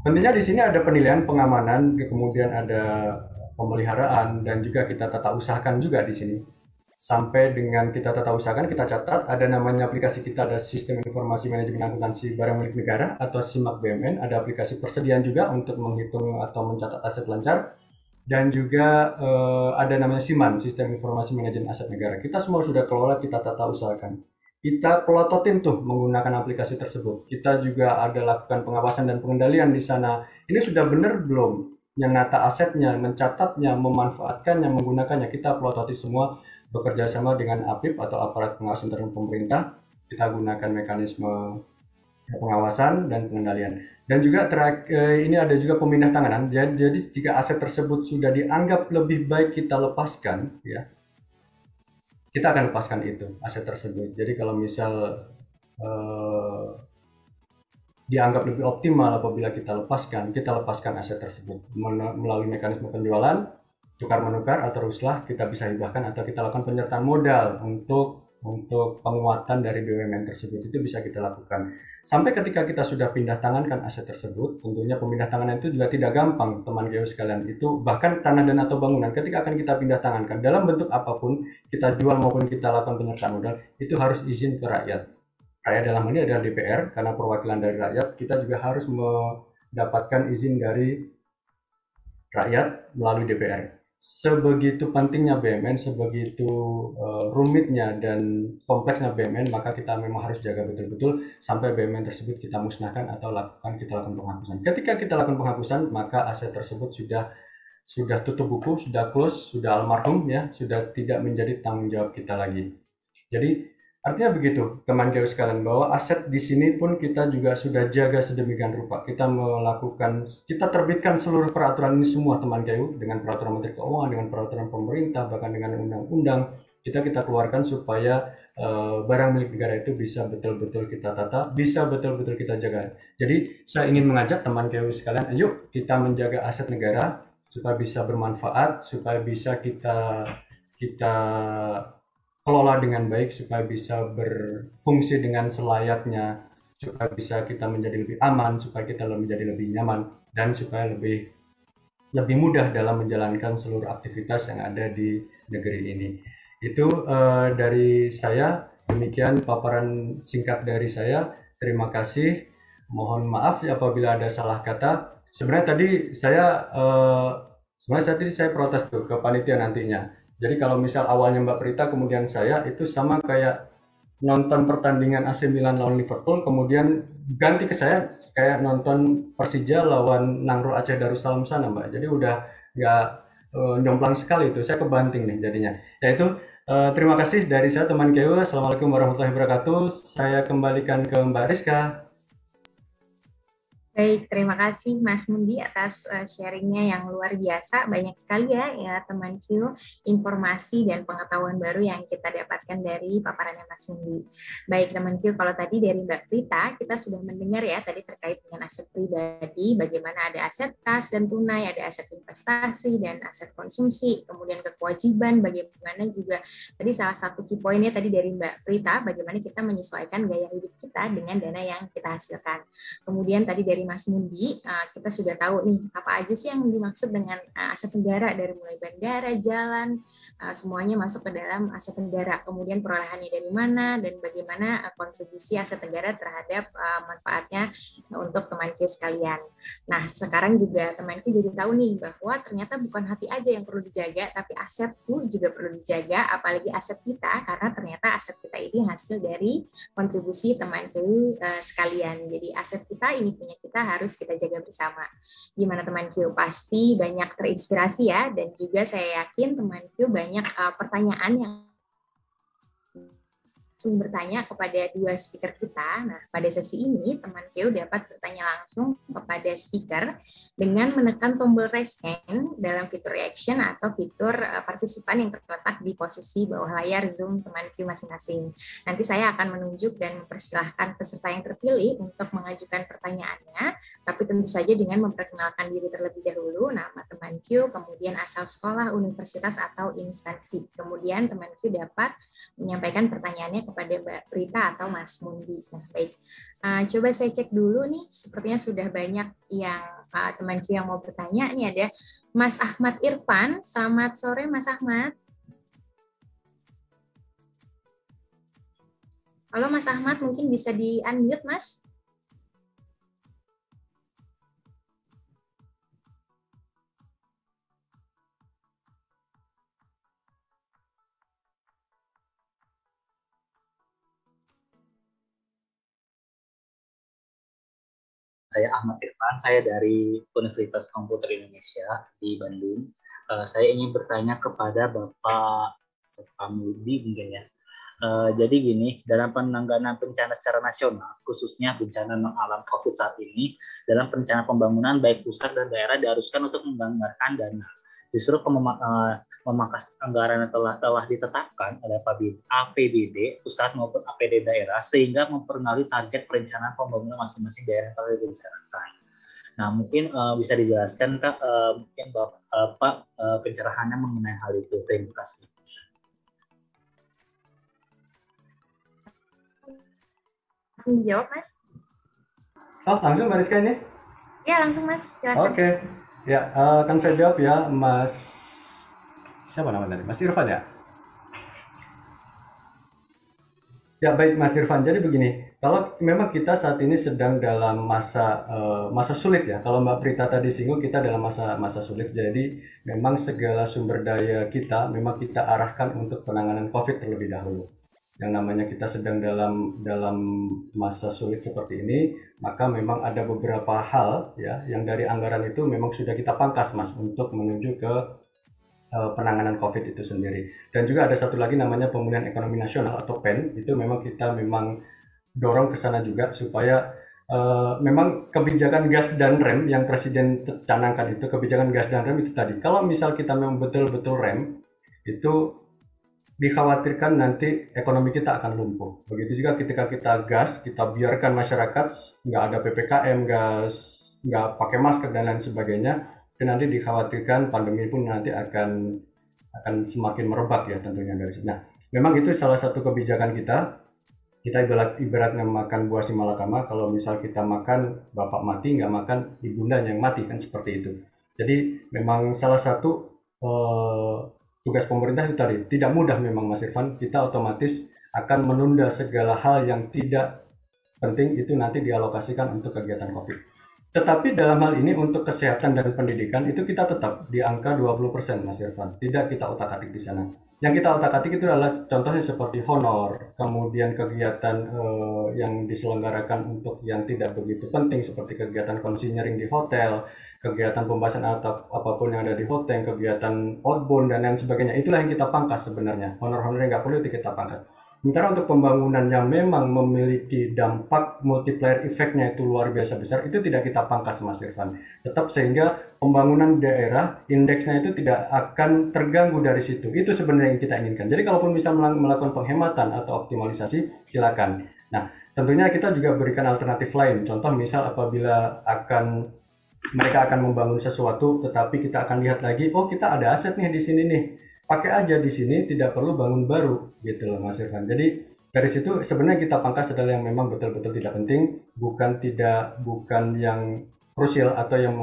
Tentunya di sini ada penilaian pengamanan, kemudian ada pemeliharaan, dan juga kita tata usahakan juga di sini. Sampai dengan kita tata usahakan, kita catat ada namanya aplikasi kita, ada Sistem Informasi Manajemen Akuntansi Barang Milik Negara atau SIMAK BUMN, ada aplikasi persediaan juga untuk menghitung atau mencatat aset lancar, dan juga ada namanya SIMAN, Sistem Informasi Manajemen Aset Negara. Kita semua sudah kelola, kita tata usahakan. Kita pelototin tuh menggunakan aplikasi tersebut. Kita juga ada lakukan pengawasan dan pengendalian di sana. Ini sudah benar belum? Yang nata asetnya, mencatatnya, memanfaatkannya, menggunakannya, kita pelototi semua, bekerja sama dengan APIP atau aparat pengawas internal pemerintah. Kita gunakan mekanisme pengawasan dan pengendalian. Dan juga ini ada juga pemindah tanganan. Jadi jika aset tersebut sudah dianggap lebih baik kita lepaskan, ya, kita akan lepaskan itu aset tersebut. Jadi kalau misal dianggap lebih optimal apabila kita lepaskan aset tersebut melalui mekanisme penjualan, tukar menukar atau ruslah, kita bisa hibahkan atau kita lakukan penyertaan modal untuk penguatan dari BUMN tersebut. Itu bisa kita lakukan. Sampai ketika kita sudah pindah tangankan aset tersebut, tentunya pemindah tanganan itu juga tidak gampang, teman GEO sekalian. Itu bahkan tanah dan atau bangunan ketika akan kita pindah tangankan dalam bentuk apapun, kita jual maupun kita lakukan penyertaan modal, itu harus izin ke rakyat. Rakyat dalam ini adalah DPR, karena perwakilan dari rakyat. Kita juga harus mendapatkan izin dari rakyat melalui DPR. Sebegitu pentingnya BUMN, sebegitu rumitnya dan kompleksnya BUMN, maka kita memang harus jaga betul-betul sampai BUMN tersebut kita musnahkan atau kita lakukan penghapusan. Ketika kita lakukan penghapusan, maka aset tersebut sudah tutup buku, sudah close, sudah almarhum, ya, sudah tidak menjadi tanggung jawab kita lagi. Jadi artinya begitu, teman GEO sekalian, bahwa aset di sini pun kita juga sudah jaga sedemikian rupa. Kita terbitkan seluruh peraturan ini semua, teman GEO, dengan peraturan Menteri Keuangan, dengan peraturan pemerintah, bahkan dengan undang-undang. Kita keluarkan supaya barang milik negara itu bisa betul-betul kita tata, bisa betul-betul kita jaga. Jadi saya ingin mengajak teman GEO sekalian, ayo kita menjaga aset negara supaya bisa bermanfaat, supaya bisa kita kelola dengan baik, supaya bisa berfungsi dengan selayaknya, supaya bisa kita menjadi lebih aman, supaya kita menjadi lebih nyaman, dan supaya lebih mudah dalam menjalankan seluruh aktivitas yang ada di negeri ini. Itu dari saya, demikian paparan singkat dari saya. Terima kasih. Mohon maaf apabila ada salah kata. Sebenarnya tadi saya protes tuh ke panitia nantinya. Jadi kalau misal awalnya Mbak Prita, kemudian saya, itu sama kayak nonton pertandingan AC Milan lawan Liverpool, kemudian ganti ke saya kayak nonton Persija lawan Nangro Aceh Darussalam sana, Mbak. Jadi udah nggak jomplang sekali itu, saya kebanting nih jadinya. Yaitu terima kasih dari saya, teman GEO. Assalamualaikum warahmatullahi wabarakatuh. Saya kembalikan ke Mbak Rizka. Baik, terima kasih Mas Mundi atas sharingnya yang luar biasa. Banyak sekali ya teman Q, informasi dan pengetahuan baru yang kita dapatkan dari paparannya Mas Mundi. Baik teman Q, kalau tadi dari Mbak Prita, kita sudah mendengar ya tadi terkait dengan aset pribadi, bagaimana ada aset kas dan tunai, ada aset investasi dan aset konsumsi, kemudian kewajiban, bagaimana juga tadi salah satu key point-nya tadi dari Mbak Prita, bagaimana kita menyesuaikan gaya hidup kita dengan dana yang kita hasilkan. Kemudian tadi dari Mas Mundi, kita sudah tahu nih apa aja sih yang dimaksud dengan aset negara, dari mulai bandara, jalan, semuanya masuk ke dalam aset negara. Kemudian perolehannya dari mana dan bagaimana kontribusi aset negara terhadap manfaatnya untuk teman Q sekalian. Nah, sekarang juga teman Q jadi tahu nih bahwa ternyata bukan hati aja yang perlu dijaga, tapi asetku juga perlu dijaga, apalagi aset kita, karena ternyata aset kita ini hasil dari kontribusi teman Q sekalian. Jadi aset kita ini punya kita, harus kita jaga bersama. Gimana teman Q? Pasti banyak terinspirasi ya, dan juga saya yakin teman Q banyak pertanyaan yang langsung bertanya kepada dua speaker kita. Nah, pada sesi ini teman Q dapat bertanya langsung kepada speaker dengan menekan tombol raise hand dalam fitur reaction atau fitur partisipan yang terletak di posisi bawah layar Zoom teman Q masing-masing. Nanti saya akan menunjuk dan mempersilahkan peserta yang terpilih untuk mengajukan pertanyaannya, tapi tentu saja dengan memperkenalkan diri terlebih dahulu, nama teman Q, kemudian asal sekolah, universitas, atau instansi. Kemudian teman Q dapat menyampaikan pertanyaannya kepada Mbak Prita atau Mas Mundi. Nah, baik. Coba saya cek dulu nih, sepertinya sudah banyak yang teman Q yang mau bertanya. Ini ada Mas Ahmad Irfan. Selamat sore, Mas Ahmad. Halo Mas Ahmad, mungkin bisa di-unmute, Mas? Saya Ahmad Irfan, saya dari Universitas Komputer Indonesia di Bandung. Saya ingin bertanya kepada Bapak Mudi mungkin ya. Jadi gini, dalam penanganan bencana secara nasional, khususnya bencana non-alam COVID saat ini, dalam perencanaan pembangunan baik pusat dan daerah diharuskan untuk menganggarkan dana. Justru memangkas anggaran yang telah ditetapkan oleh APBD pusat maupun APD daerah, sehingga mempengaruhi target perencanaan pembangunan masing-masing daerah yang telah direncanakan. Nah, mungkin bisa dijelaskan Kak, mungkin Bapak pencerahannya mengenai hal itu. Terima kasih. Langsung dijawab, Mas? Oh, langsung Mbak Rizka ini? Ya, langsung Mas. Silakan. Oke. Ya, akan saya jawab ya, Mas. Siapa namanya tadi? Mas Irfan ya? Ya, baik Mas Irfan. Jadi begini, kalau memang kita saat ini sedang dalam masa sulit ya. Kalau Mbak Prita tadi singgung, kita dalam masa sulit. Jadi memang segala sumber daya kita memang kita arahkan untuk penanganan COVID terlebih dahulu. Yang namanya kita sedang dalam masa sulit seperti ini, maka memang ada beberapa hal ya yang dari anggaran itu memang sudah kita pangkas Mas untuk menuju ke penanganan COVID itu sendiri. Dan juga ada satu lagi namanya pemulihan ekonomi nasional atau PEN, itu memang kita dorong ke sana juga supaya memang kebijakan gas dan rem yang Presiden canangkan itu, kebijakan gas dan rem itu tadi. Kalau misal kita memang betul-betul rem, itu dikhawatirkan nanti ekonomi kita akan lumpuh. Begitu juga ketika kita gas, kita biarkan masyarakat nggak ada PPKM, nggak pakai masker dan lain sebagainya, dan nanti dikhawatirkan pandemi pun nanti akan semakin merebak ya tentunya dari sini. Nah, memang itu salah satu kebijakan kita. Kita ibaratnya makan buah si malakama, kalau misal kita makan bapak mati, nggak makan ibunda yang mati, kan seperti itu. Jadi memang salah satu tugas pemerintah itu tadi, tidak mudah memang Mas Irfan, kita otomatis akan menunda segala hal yang tidak penting itu nanti dialokasikan untuk kegiatan COVID. Tetapi dalam hal ini untuk kesehatan dan pendidikan itu kita tetap di angka 20% Mas Irfan, tidak kita otak-atik di sana. Yang kita otak-atik itu adalah contohnya seperti honor, kemudian kegiatan yang diselenggarakan untuk yang tidak begitu penting seperti kegiatan konsinyering di hotel, kegiatan pembahasan atau apapun yang ada di hotel, kegiatan outbound dan lain sebagainya. Itulah yang kita pangkas sebenarnya. Honor-honor yang nggak perlu itu kita pangkas. Sementara untuk pembangunan yang memang memiliki dampak multiplier efeknya itu luar biasa besar, itu tidak kita pangkas Mas Irfan. Tetap sehingga pembangunan daerah, indeksnya itu tidak akan terganggu dari situ. Itu sebenarnya yang kita inginkan. Jadi kalaupun bisa melakukan penghematan atau optimalisasi, silakan. Nah, tentunya kita juga berikan alternatif lain. Contoh misal apabila mereka akan membangun sesuatu, tetapi kita akan lihat lagi, oh kita ada aset nih di sini nih. Pakai aja di sini, tidak perlu bangun baru gitu loh Mas Irfan. Jadi dari situ sebenarnya kita pangkas adalah yang memang betul-betul tidak penting, bukan yang krusial atau yang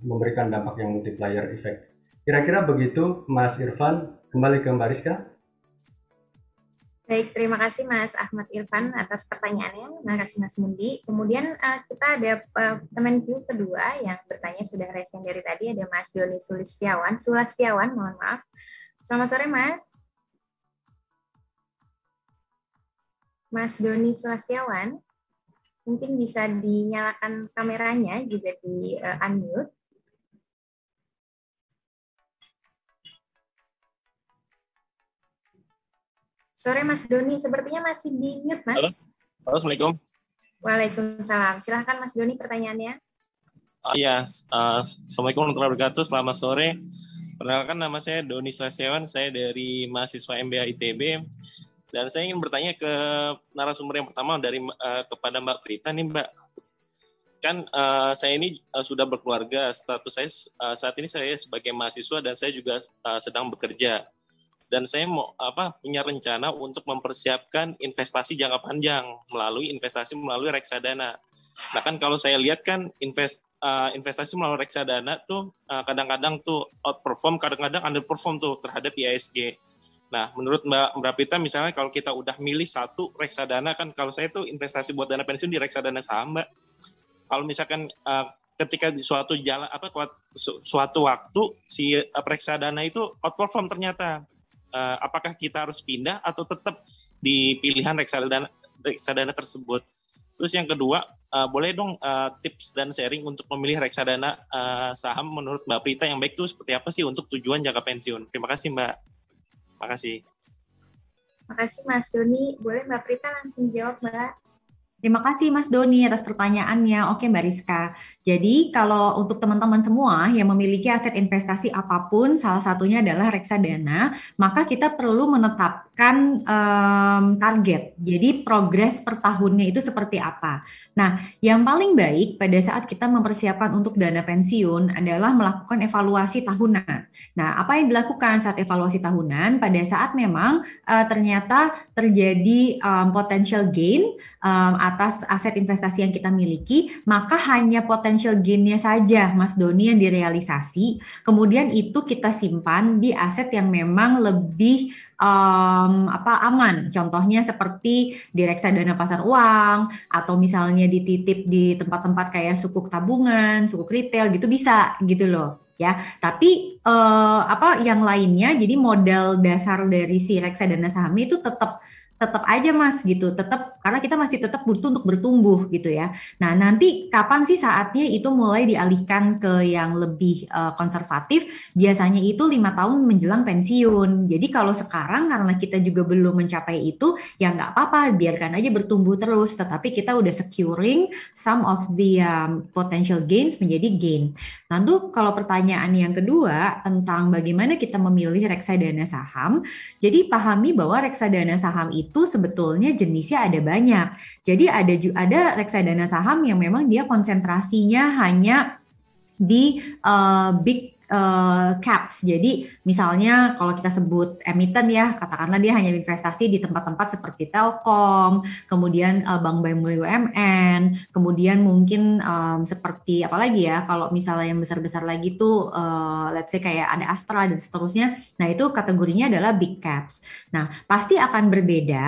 memberikan dampak yang multiplier effect. Kira-kira begitu, Mas Irfan. Kembali ke Mbak Rizka. Baik, terima kasih Mas Ahmad Irfan atas pertanyaannya. Terima kasih Mas Mundi. Kemudian kita ada teman Q kedua yang bertanya sudah resen dari tadi, ada Mas Doni Sulastiawan, mohon maaf. Selamat sore Mas. Mas Doni Sulastiawan, mungkin bisa dinyalakan kameranya, juga di unmute. Sore Mas Doni, sepertinya masih di mute Mas. Halo, Assalamualaikum. Waalaikumsalam. Silahkan Mas Doni pertanyaannya. Iya, Assalamualaikum warahmatullahi wabarakatuh. Selamat sore. Perkenalkan, nama saya Doni Sulastiawan, saya dari mahasiswa MBA ITB. Dan saya ingin bertanya ke narasumber yang pertama kepada Mbak Prita nih Mbak. Kan saya ini sudah berkeluarga, status saya saat ini saya sebagai mahasiswa dan saya juga sedang bekerja. Dan saya punya rencana untuk mempersiapkan investasi jangka panjang melalui reksadana. Nah kan kalau saya lihat kan investasi melalui reksadana tuh kadang-kadang tuh outperform, kadang-kadang underperform tuh terhadap IHSG. Nah menurut Mbak Prita misalnya kalau kita udah milih satu reksadana, kan kalau saya tuh investasi buat dana pensiun di reksadana saham Mbak. Kalau misalkan ketika di suatu waktu si reksadana itu outperform ternyata, apakah kita harus pindah atau tetap di pilihan reksadana tersebut? Terus yang kedua, boleh dong tips dan sharing untuk memilih reksadana saham menurut Mbak Prita yang baik itu seperti apa sih untuk tujuan jangka pensiun? Terima kasih Mbak. Terima kasih. Terima kasih Mas Doni. Boleh Mbak Prita langsung jawab Mbak? Terima kasih Mas Doni atas pertanyaannya. Oke Mbak Rizka. Jadi kalau untuk teman-teman semua yang memiliki aset investasi apapun, salah satunya adalah reksadana, maka kita perlu menetapkan target. Jadi progres per tahunnya itu seperti apa. Nah, yang paling baik pada saat kita mempersiapkan untuk dana pensiun adalah melakukan evaluasi tahunan. Nah, apa yang dilakukan saat evaluasi tahunan? Pada saat memang ternyata terjadi potential gain atas aset investasi yang kita miliki, maka hanya potential gain-nya saja Mas Doni yang direalisasi, kemudian itu kita simpan di aset yang memang lebih aman. Contohnya seperti di reksadana pasar uang, atau misalnya dititip di tempat-tempat kayak sukuk tabungan, sukuk retail gitu bisa gitu loh. Ya, tapi yang lainnya, jadi modal dasar dari si reksadana saham itu tetap aja Mas gitu, tetap, karena kita masih tetap butuh untuk bertumbuh gitu ya. Nah nanti kapan sih saatnya itu mulai dialihkan ke yang lebih konservatif? Biasanya itu 5 tahun menjelang pensiun. Jadi kalau sekarang karena kita juga belum mencapai itu, ya nggak apa-apa, biarkan aja bertumbuh terus. Tetapi kita udah securing some of the potential gains menjadi gain. Lalu kalau pertanyaan yang kedua tentang bagaimana kita memilih reksadana saham, jadi pahami bahwa reksadana saham itu sebetulnya jenisnya ada banyak. Jadi ada reksadana saham yang memang dia konsentrasinya hanya di big caps. Jadi misalnya kalau kita sebut emiten ya, katakanlah dia hanya investasi di tempat-tempat seperti Telkom, kemudian bank-bank BUMN, kemudian mungkin seperti apa lagi ya, kalau misalnya yang besar-besar lagi tuh let's say kayak ada Astra dan seterusnya. Nah itu kategorinya adalah big caps. Nah pasti akan berbeda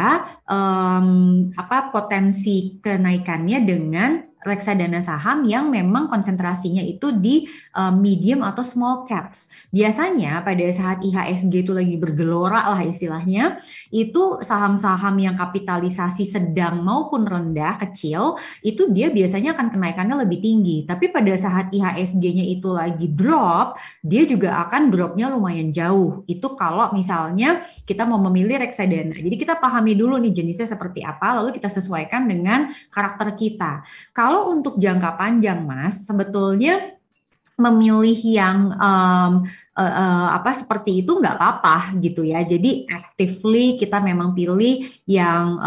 potensi kenaikannya dengan reksadana saham yang memang konsentrasinya itu di medium atau small caps. Biasanya pada saat IHSG itu lagi bergelora lah istilahnya, itu saham-saham yang kapitalisasi sedang maupun rendah, kecil, itu dia biasanya akan kenaikannya lebih tinggi. Tapi pada saat IHSG-nya itu lagi drop, dia juga akan dropnya lumayan jauh. Itu kalau misalnya kita mau memilih reksadana. Jadi kita pahami dulu nih jenisnya seperti apa, lalu kita sesuaikan dengan karakter kita. Kalau untuk jangka panjang, Mas, sebetulnya memilih yang seperti itu nggak apa-apa gitu ya. Jadi actively kita memang pilih yang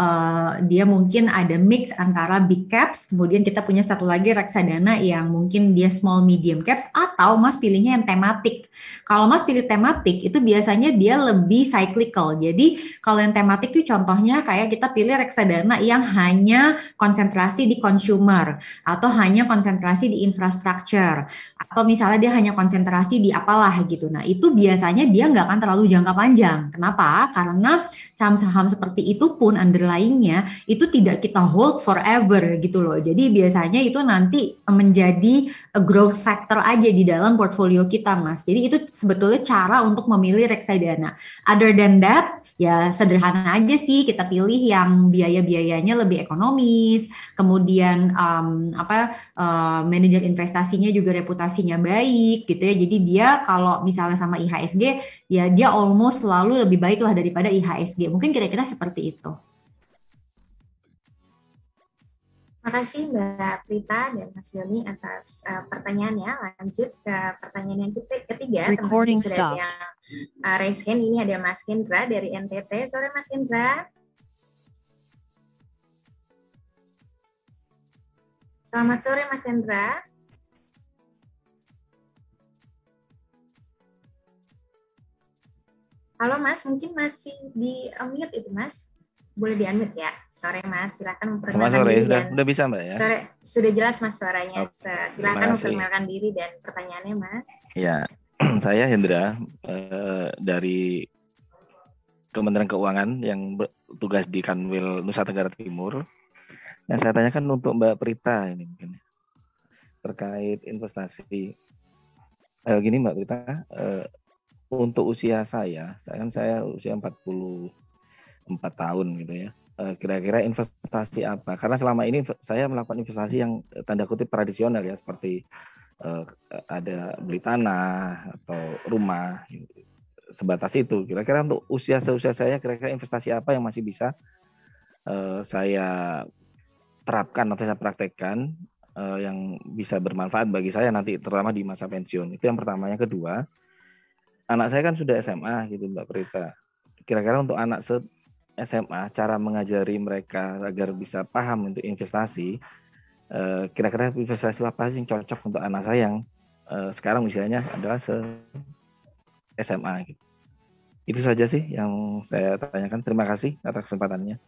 dia mungkin ada mix antara big caps, kemudian kita punya satu lagi reksadana yang mungkin dia small medium caps, atau Mas pilihnya yang tematik. Kalau Mas pilih tematik itu biasanya dia lebih cyclical. Jadi kalau yang tematik itu contohnya kayak kita pilih reksadana yang hanya konsentrasi di consumer atau hanya konsentrasi di infrastructure, atau misalnya dia hanya konsentrasi di apalah gitu. Nah itu biasanya dia nggak akan terlalu jangka panjang. Kenapa? Karena saham-saham seperti itu pun underlying-nya itu tidak kita hold forever gitu loh. Jadi biasanya itu nanti menjadi growth factor aja di dalam portfolio kita, Mas. Jadi itu sebetulnya cara untuk memilih reksadana. Other than that, ya sederhana aja sih, kita pilih yang biaya-biayanya lebih ekonomis, kemudian manajer investasinya juga reputasinya baik gitu ya. Jadi dia kalau misalnya sama IHSG, ya dia almost selalu lebih baik lah daripada IHSG. Mungkin kira-kira seperti itu. Terima kasih Mbak Prita dan Mas Joni atas pertanyaannya. Lanjut ke pertanyaan yang ketiga. Recording sudah stopped. yang raise hand. Ini ada Mas Hendra dari NTT. Sore Mas Hendra. Selamat sore Mas Hendra. Halo Mas, mungkin masih di mute itu Mas. Boleh di-unmute ya. Sore Mas, silakan memperkenalkan diri. Udah bisa Mbak ya? Sore, sudah jelas Mas suaranya. Silakan kasih. memperkenalkan diri dan pertanyaannya Mas. Ya, saya Hendra dari Kementerian Keuangan yang bertugas di Kanwil Nusa Tenggara Timur. Yang saya tanyakan untuk Mbak Prita ini mungkin terkait investasi. Gini Mbak Prita, untuk usia saya usia 44 tahun gitu ya. Kira-kira investasi apa? Karena selama ini saya melakukan investasi yang tanda kutip tradisional ya, seperti ada beli tanah atau rumah, sebatas itu. Kira-kira untuk seusia saya, kira-kira investasi apa yang masih bisa saya terapkan atau saya praktekkan yang bisa bermanfaat bagi saya nanti, terutama di masa pensiun. Itu yang pertama. Yang kedua, anak saya kan sudah SMA gitu Mbak Prita. Kira-kira untuk anak SMA, cara mengajari mereka agar bisa paham untuk investasi, kira-kira investasi apa sih yang cocok untuk anak saya yang sekarang usianya adalah SMA gitu. Itu saja sih yang saya tanyakan. Terima kasih atas kesempatannya.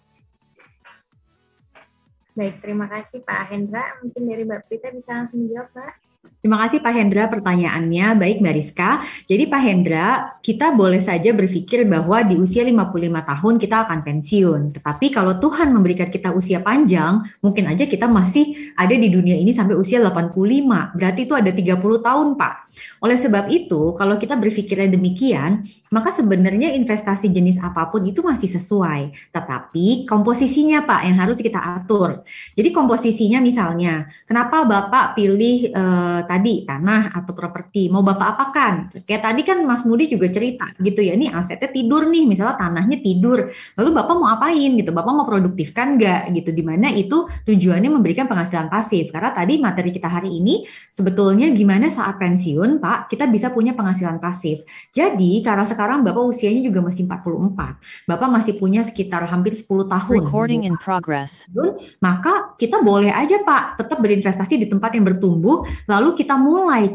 Baik, terima kasih Pak Hendra. Mungkin dari Mbak Prita bisa langsung menjawab Pak. Terima kasih Pak Hendra pertanyaannya. Baik Mbak Rizka. Jadi Pak Hendra, kita boleh saja berpikir bahwa di usia 55 tahun kita akan pensiun. Tetapi kalau Tuhan memberikan kita usia panjang, mungkin aja kita masih ada di dunia ini sampai usia 85. Berarti itu ada 30 tahun Pak. Oleh sebab itu, kalau kita berpikirnya demikian, maka sebenarnya investasi jenis apapun itu masih sesuai. Tetapi komposisinya Pak yang harus kita atur. Jadi komposisinya misalnya, kenapa Bapak pilih tadi tanah atau properti, mau Bapak apakan? Kayak tadi kan Mas Mudi juga cerita gitu ya, ini asetnya tidur nih, misalnya tanahnya tidur, lalu Bapak mau apain gitu, Bapak mau produktifkan nggak gitu, dimana itu tujuannya memberikan penghasilan pasif. Karena tadi materi kita hari ini sebetulnya gimana saat pensiun Pak, kita bisa punya penghasilan pasif. Jadi karena sekarang Bapak usianya juga masih 44, Bapak masih punya sekitar hampir 10 tahun. Recording in progress. Maka kita boleh aja Pak tetap berinvestasi di tempat yang bertumbuh, lalu kita mulai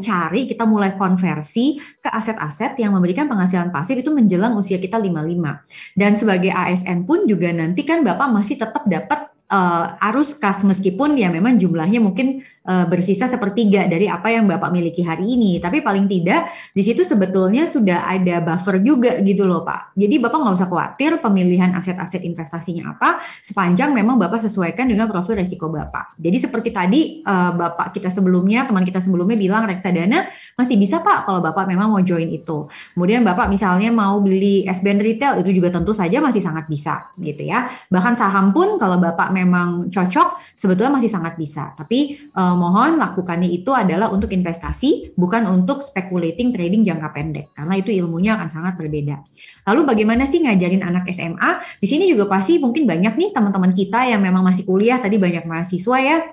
konversi ke aset-aset yang memberikan penghasilan pasif itu menjelang usia kita 55. Dan sebagai ASN pun juga nanti kan Bapak masih tetap dapat arus kas, meskipun ya memang jumlahnya mungkin bersisa sepertiga dari apa yang Bapak miliki hari ini. Tapi paling tidak di situ sebetulnya sudah ada buffer juga gitu loh Pak. Jadi Bapak nggak usah khawatir pemilihan aset-aset investasinya apa, sepanjang memang Bapak sesuaikan dengan profil resiko Bapak. Jadi seperti tadi teman kita sebelumnya bilang reksadana masih bisa Pak kalau Bapak memang mau join itu. Kemudian Bapak misalnya mau beli SBN retail, itu juga tentu saja masih sangat bisa gitu ya. Bahkan saham pun kalau Bapak memang cocok sebetulnya masih sangat bisa. Tapi mohon lakukannya itu adalah untuk investasi, bukan untuk speculating trading jangka pendek, karena itu ilmunya akan sangat berbeda. Lalu bagaimana sih ngajarin anak SMA? Di sini juga pasti mungkin banyak nih teman-teman kita yang memang masih kuliah, tadi banyak mahasiswa ya.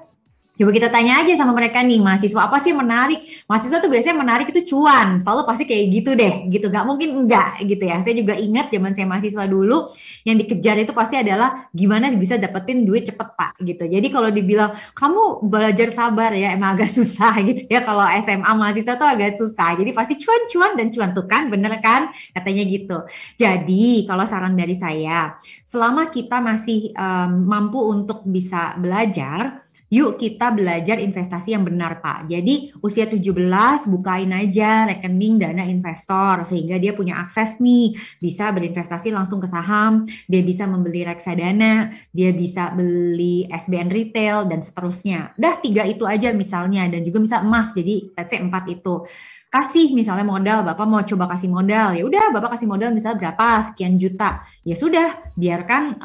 Coba kita tanya aja sama mereka nih, mahasiswa apa sih yang menarik? Mahasiswa tuh biasanya menarik itu cuan, selalu pasti kayak gitu deh, gitu. Gak mungkin enggak gitu ya. Saya juga ingat zaman saya mahasiswa dulu, yang dikejar itu pasti adalah gimana bisa dapetin duit cepet Pak, gitu. Jadi kalau dibilang, kamu belajar sabar ya, emang agak susah gitu ya. Kalau SMA mahasiswa tuh agak susah, jadi pasti cuan-cuan dan cuan tuh kan, bener kan? Katanya gitu. Jadi kalau saran dari saya, selama kita masih mampu untuk bisa belajar, yuk kita belajar investasi yang benar Pak. Jadi usia 17 bukain aja rekening dana investor sehingga dia punya akses nih, bisa berinvestasi langsung ke saham, dia bisa membeli reksadana, dia bisa beli SBN retail dan seterusnya. Udah 3 itu aja misalnya, dan juga bisa emas. Jadi let's say 4 itu. Kasih misalnya modal, Bapak mau coba kasih modal, ya udah Bapak kasih modal misalnya berapa sekian juta. Ya sudah, biarkan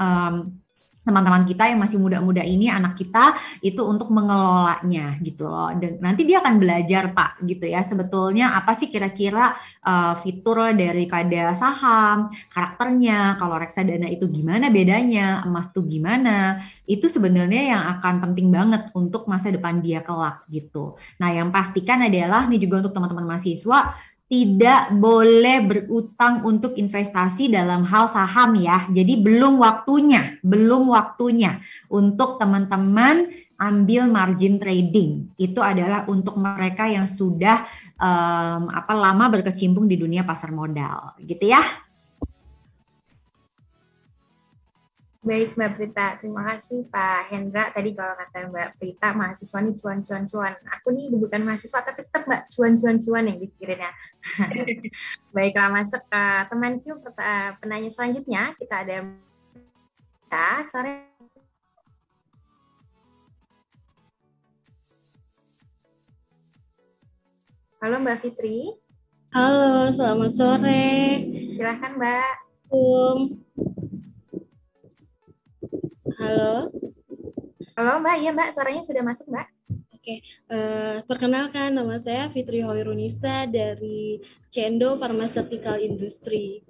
teman-teman kita yang masih muda-muda ini, anak kita itu untuk mengelolanya gitu loh. Dan nanti dia akan belajar Pak gitu ya, sebetulnya apa sih kira-kira fitur daripada saham, karakternya, kalau reksadana itu gimana bedanya, emas tuh gimana, itu sebenarnya yang akan penting banget untuk masa depan dia kelak gitu. Nah yang pastikan adalah nih juga untuk teman-teman mahasiswa, tidak boleh berutang untuk investasi dalam hal saham ya. Jadi belum waktunya untuk teman-teman ambil margin trading. Itu adalah untuk mereka yang sudah lama berkecimpung di dunia pasar modal, gitu ya. Baik Mbak Prita, terima kasih Pak Hendra. Tadi kalau kata Mbak Prita, mahasiswa nih cuan-cuan-cuan. Aku nih bukan mahasiswa, tapi tetap Mbak cuan-cuan-cuan yang dipikirinnya. Baiklah, masuk ke teman Q, penanya selanjutnya. Kita ada sore. Halo Mbak Fitri. Halo, selamat sore. Silahkan Mbak. Halo. Halo Mbak, iya Mbak, suaranya sudah masuk Mbak. Oke, perkenalkan nama saya Fitri Hoirunisa dari Cendo Pharmaceutical Industry.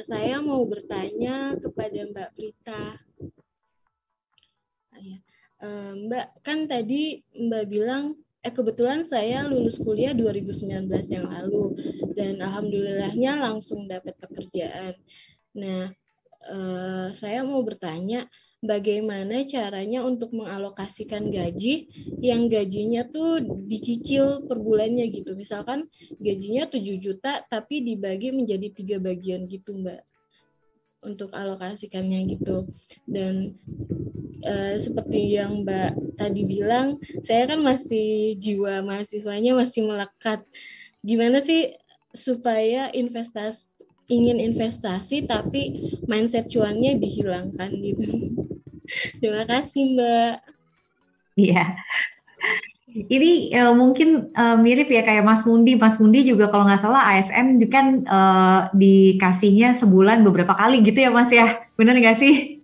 Saya mau bertanya kepada Mbak Prita. Mbak, kan tadi Mbak bilang, kebetulan saya lulus kuliah 2019 yang lalu, dan alhamdulillahnya langsung dapat pekerjaan. Nah, saya mau bertanya, bagaimana caranya untuk mengalokasikan gaji yang gajinya tuh dicicil per bulannya gitu. Misalkan gajinya 7 juta tapi dibagi menjadi 3 bagian gitu Mbak. Untuk alokasikannya gitu. Dan seperti yang Mbak tadi bilang, saya kan masih jiwa mahasiswanya masih melekat. Gimana sih supaya ingin investasi tapi mindset cuannya dihilangkan gitu. Terima kasih Mbak. Iya. Ini mungkin mirip ya kayak Mas Mundi. Mas Mundi juga kalau nggak salah ASN kan dikasihnya sebulan beberapa kali gitu ya Mas ya. Benar nggak sih?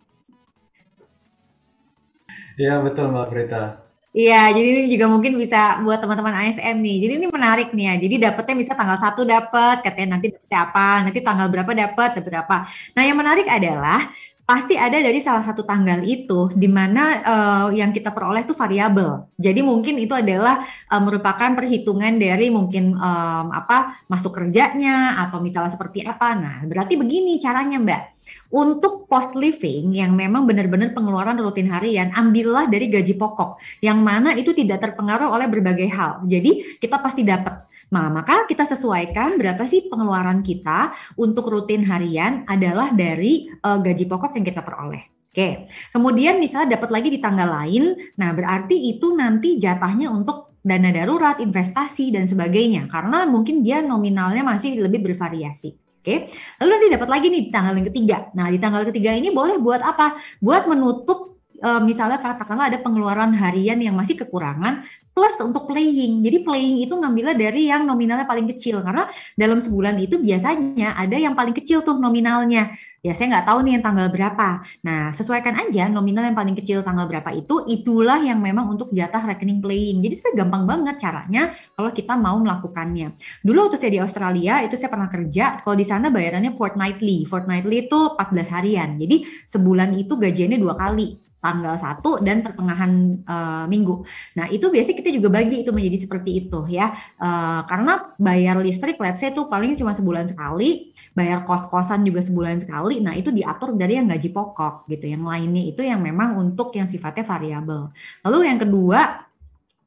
Iya betul Mbak Prita. Iya, jadi ini juga mungkin bisa buat teman-teman ASN nih. Jadi ini menarik nih ya. Jadi dapetnya bisa tanggal 1 dapat, katanya nanti dapetnya apa, nanti tanggal berapa dapat apa. Nah, yang menarik adalah pasti ada dari salah satu tanggal itu di mana yang kita peroleh itu variabel. Jadi mungkin itu adalah merupakan perhitungan dari mungkin masuk kerjanya atau misalnya seperti apa. Nah, berarti begini caranya, Mbak. Untuk post living yang memang benar-benar pengeluaran rutin harian, ambillah dari gaji pokok yang mana itu tidak terpengaruh oleh berbagai hal. Jadi kita pasti dapat. Nah, maka kita sesuaikan berapa sih pengeluaran kita untuk rutin harian adalah dari gaji pokok yang kita peroleh. Oke. Kemudian misalnya dapat lagi di tanggal lain, nah berarti itu nanti jatahnya untuk dana darurat, investasi dan sebagainya karena mungkin dia nominalnya masih lebih bervariasi. Oke, lalu nanti dapat lagi nih di tanggal yang ketiga. Nah, di tanggal ketiga ini boleh buat apa? Buat menutup misalnya katakanlah ada pengeluaran harian yang masih kekurangan plus untuk playing. Jadi playing itu ngambilnya dari yang nominalnya paling kecil karena dalam sebulan itu biasanya ada yang paling kecil tuh nominalnya. Ya saya nggak tahu nih yang tanggal berapa. Nah sesuaikan aja nominal yang paling kecil tanggal berapa itu, itulah yang memang untuk jatah rekening playing. Jadi sebenarnya gampang banget caranya kalau kita mau melakukannya. Dulu waktu saya di Australia itu saya pernah kerja, kalau di sana bayarannya fortnightly. Fortnightly itu 14 harian. Jadi sebulan itu gajiannya 2 kali. tanggal 1 dan pertengahan minggu. Nah, itu biasanya kita juga bagi itu menjadi seperti itu ya. Karena bayar listrik let's say itu paling cuma sebulan sekali, bayar kos-kosan juga sebulan sekali. Nah, itu diatur dari yang gaji pokok gitu. Yang lainnya itu yang memang untuk yang sifatnya variabel. Lalu yang kedua,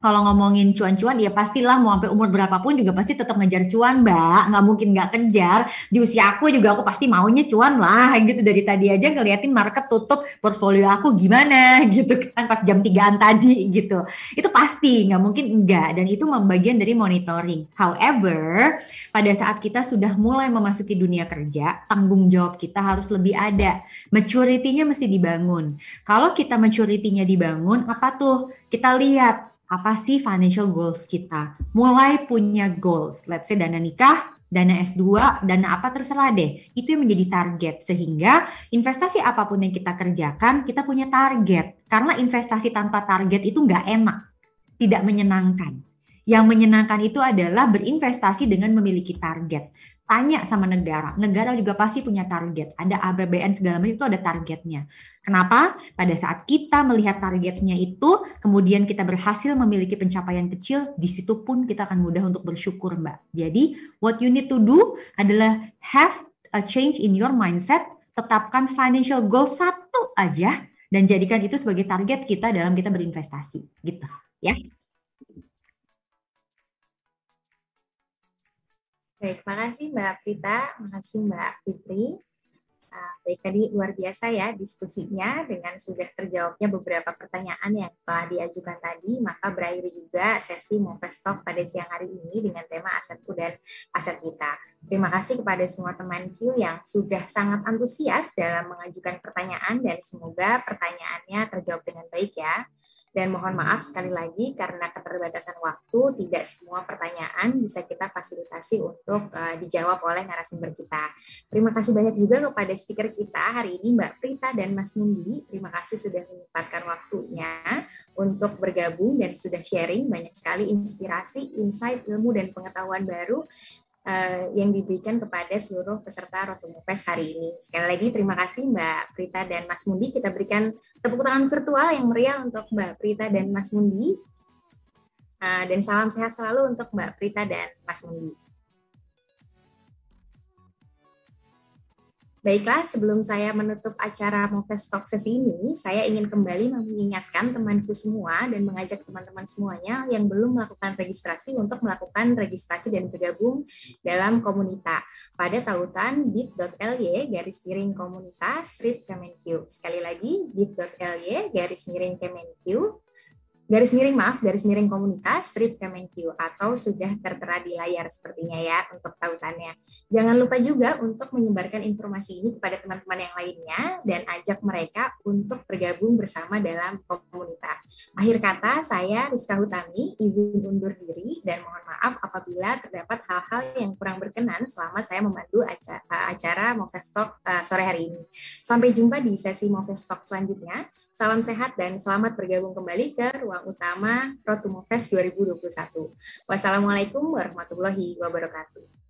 kalau ngomongin cuan-cuan, ya pastilah mau sampai umur berapapun juga pasti tetap ngejar cuan, Mbak. Nggak mungkin nggak kejar. Di usia aku juga aku pasti maunya cuan lah, gitu. Dari tadi aja ngeliatin market tutup, portfolio aku gimana, gitu kan, pas jam 3-an tadi, gitu. Itu pasti, nggak mungkin enggak. Dan itu bagian dari monitoring. However, pada saat kita sudah mulai memasuki dunia kerja, tanggung jawab kita harus lebih ada. Maturity-nya mesti dibangun. Kalau kita maturity-nya dibangun, apa tuh? Kita lihat, apa sih financial goals kita? Mulai punya goals, let's say dana nikah, dana S2, dana apa terserah deh. Itu yang menjadi target, sehingga investasi apapun yang kita kerjakan, kita punya target. Karena investasi tanpa target itu nggak enak, tidak menyenangkan. Yang menyenangkan itu adalah berinvestasi dengan memiliki target. Tanya sama negara juga pasti punya target. Ada APBN segala macam itu ada targetnya. Kenapa? Pada saat kita melihat targetnya itu, kemudian kita berhasil memiliki pencapaian kecil, di situ pun kita akan mudah untuk bersyukur, Mbak. Jadi, what you need to do adalah have a change in your mindset, tetapkan financial goal satu aja, dan jadikan itu sebagai target kita dalam kita berinvestasi. Gitu, ya. Baik, makasih Mbak Prita, makasih Mbak Fitri. Baik, tadi luar biasa ya diskusinya dengan sudah terjawabnya beberapa pertanyaan yang telah diajukan tadi, maka berakhir juga sesi Movest Talk pada siang hari ini dengan tema asetku dan aset kita. Terima kasih kepada semua teman Q yang sudah sangat antusias dalam mengajukan pertanyaan dan semoga pertanyaannya terjawab dengan baik ya. Dan mohon maaf sekali lagi karena keterbatasan waktu, tidak semua pertanyaan bisa kita fasilitasi untuk dijawab oleh narasumber kita. Terima kasih banyak juga kepada speaker kita hari ini, Mbak Prita dan Mas Mundi. Terima kasih sudah menyempatkan waktunya untuk bergabung dan sudah sharing banyak sekali inspirasi, insight, ilmu, dan pengetahuan baru yang diberikan kepada seluruh peserta Road to Movest hari ini. Sekali lagi terima kasih Mbak Prita dan Mas Mundi. Kita berikan tepuk tangan virtual yang meriah untuk Mbak Prita dan Mas Mundi. Dan salam sehat selalu untuk Mbak Prita dan Mas Mundi. Baiklah, sebelum saya menutup acara Movest Talk sesi ini, saya ingin kembali mengingatkan temanku semua dan mengajak teman-teman semuanya yang belum melakukan registrasi untuk melakukan registrasi dan bergabung dalam komunitas pada tautan bit.ly/komunitas-kemenq. Sekali lagi, bit.ly/kemenq. _komunitas-kemenq atau sudah tertera di layar sepertinya ya untuk tautannya. Jangan lupa juga untuk menyebarkan informasi ini kepada teman-teman yang lainnya dan ajak mereka untuk bergabung bersama dalam komunitas. Akhir kata, saya Rizka Hutami izin undur diri dan mohon maaf apabila terdapat hal-hal yang kurang berkenan selama saya memandu acara Movest Talk sore hari ini. Sampai jumpa di sesi Movest Talk selanjutnya. Salam sehat dan selamat bergabung kembali ke ruang utama Road to Movest 2021. Wassalamualaikum warahmatullahi wabarakatuh.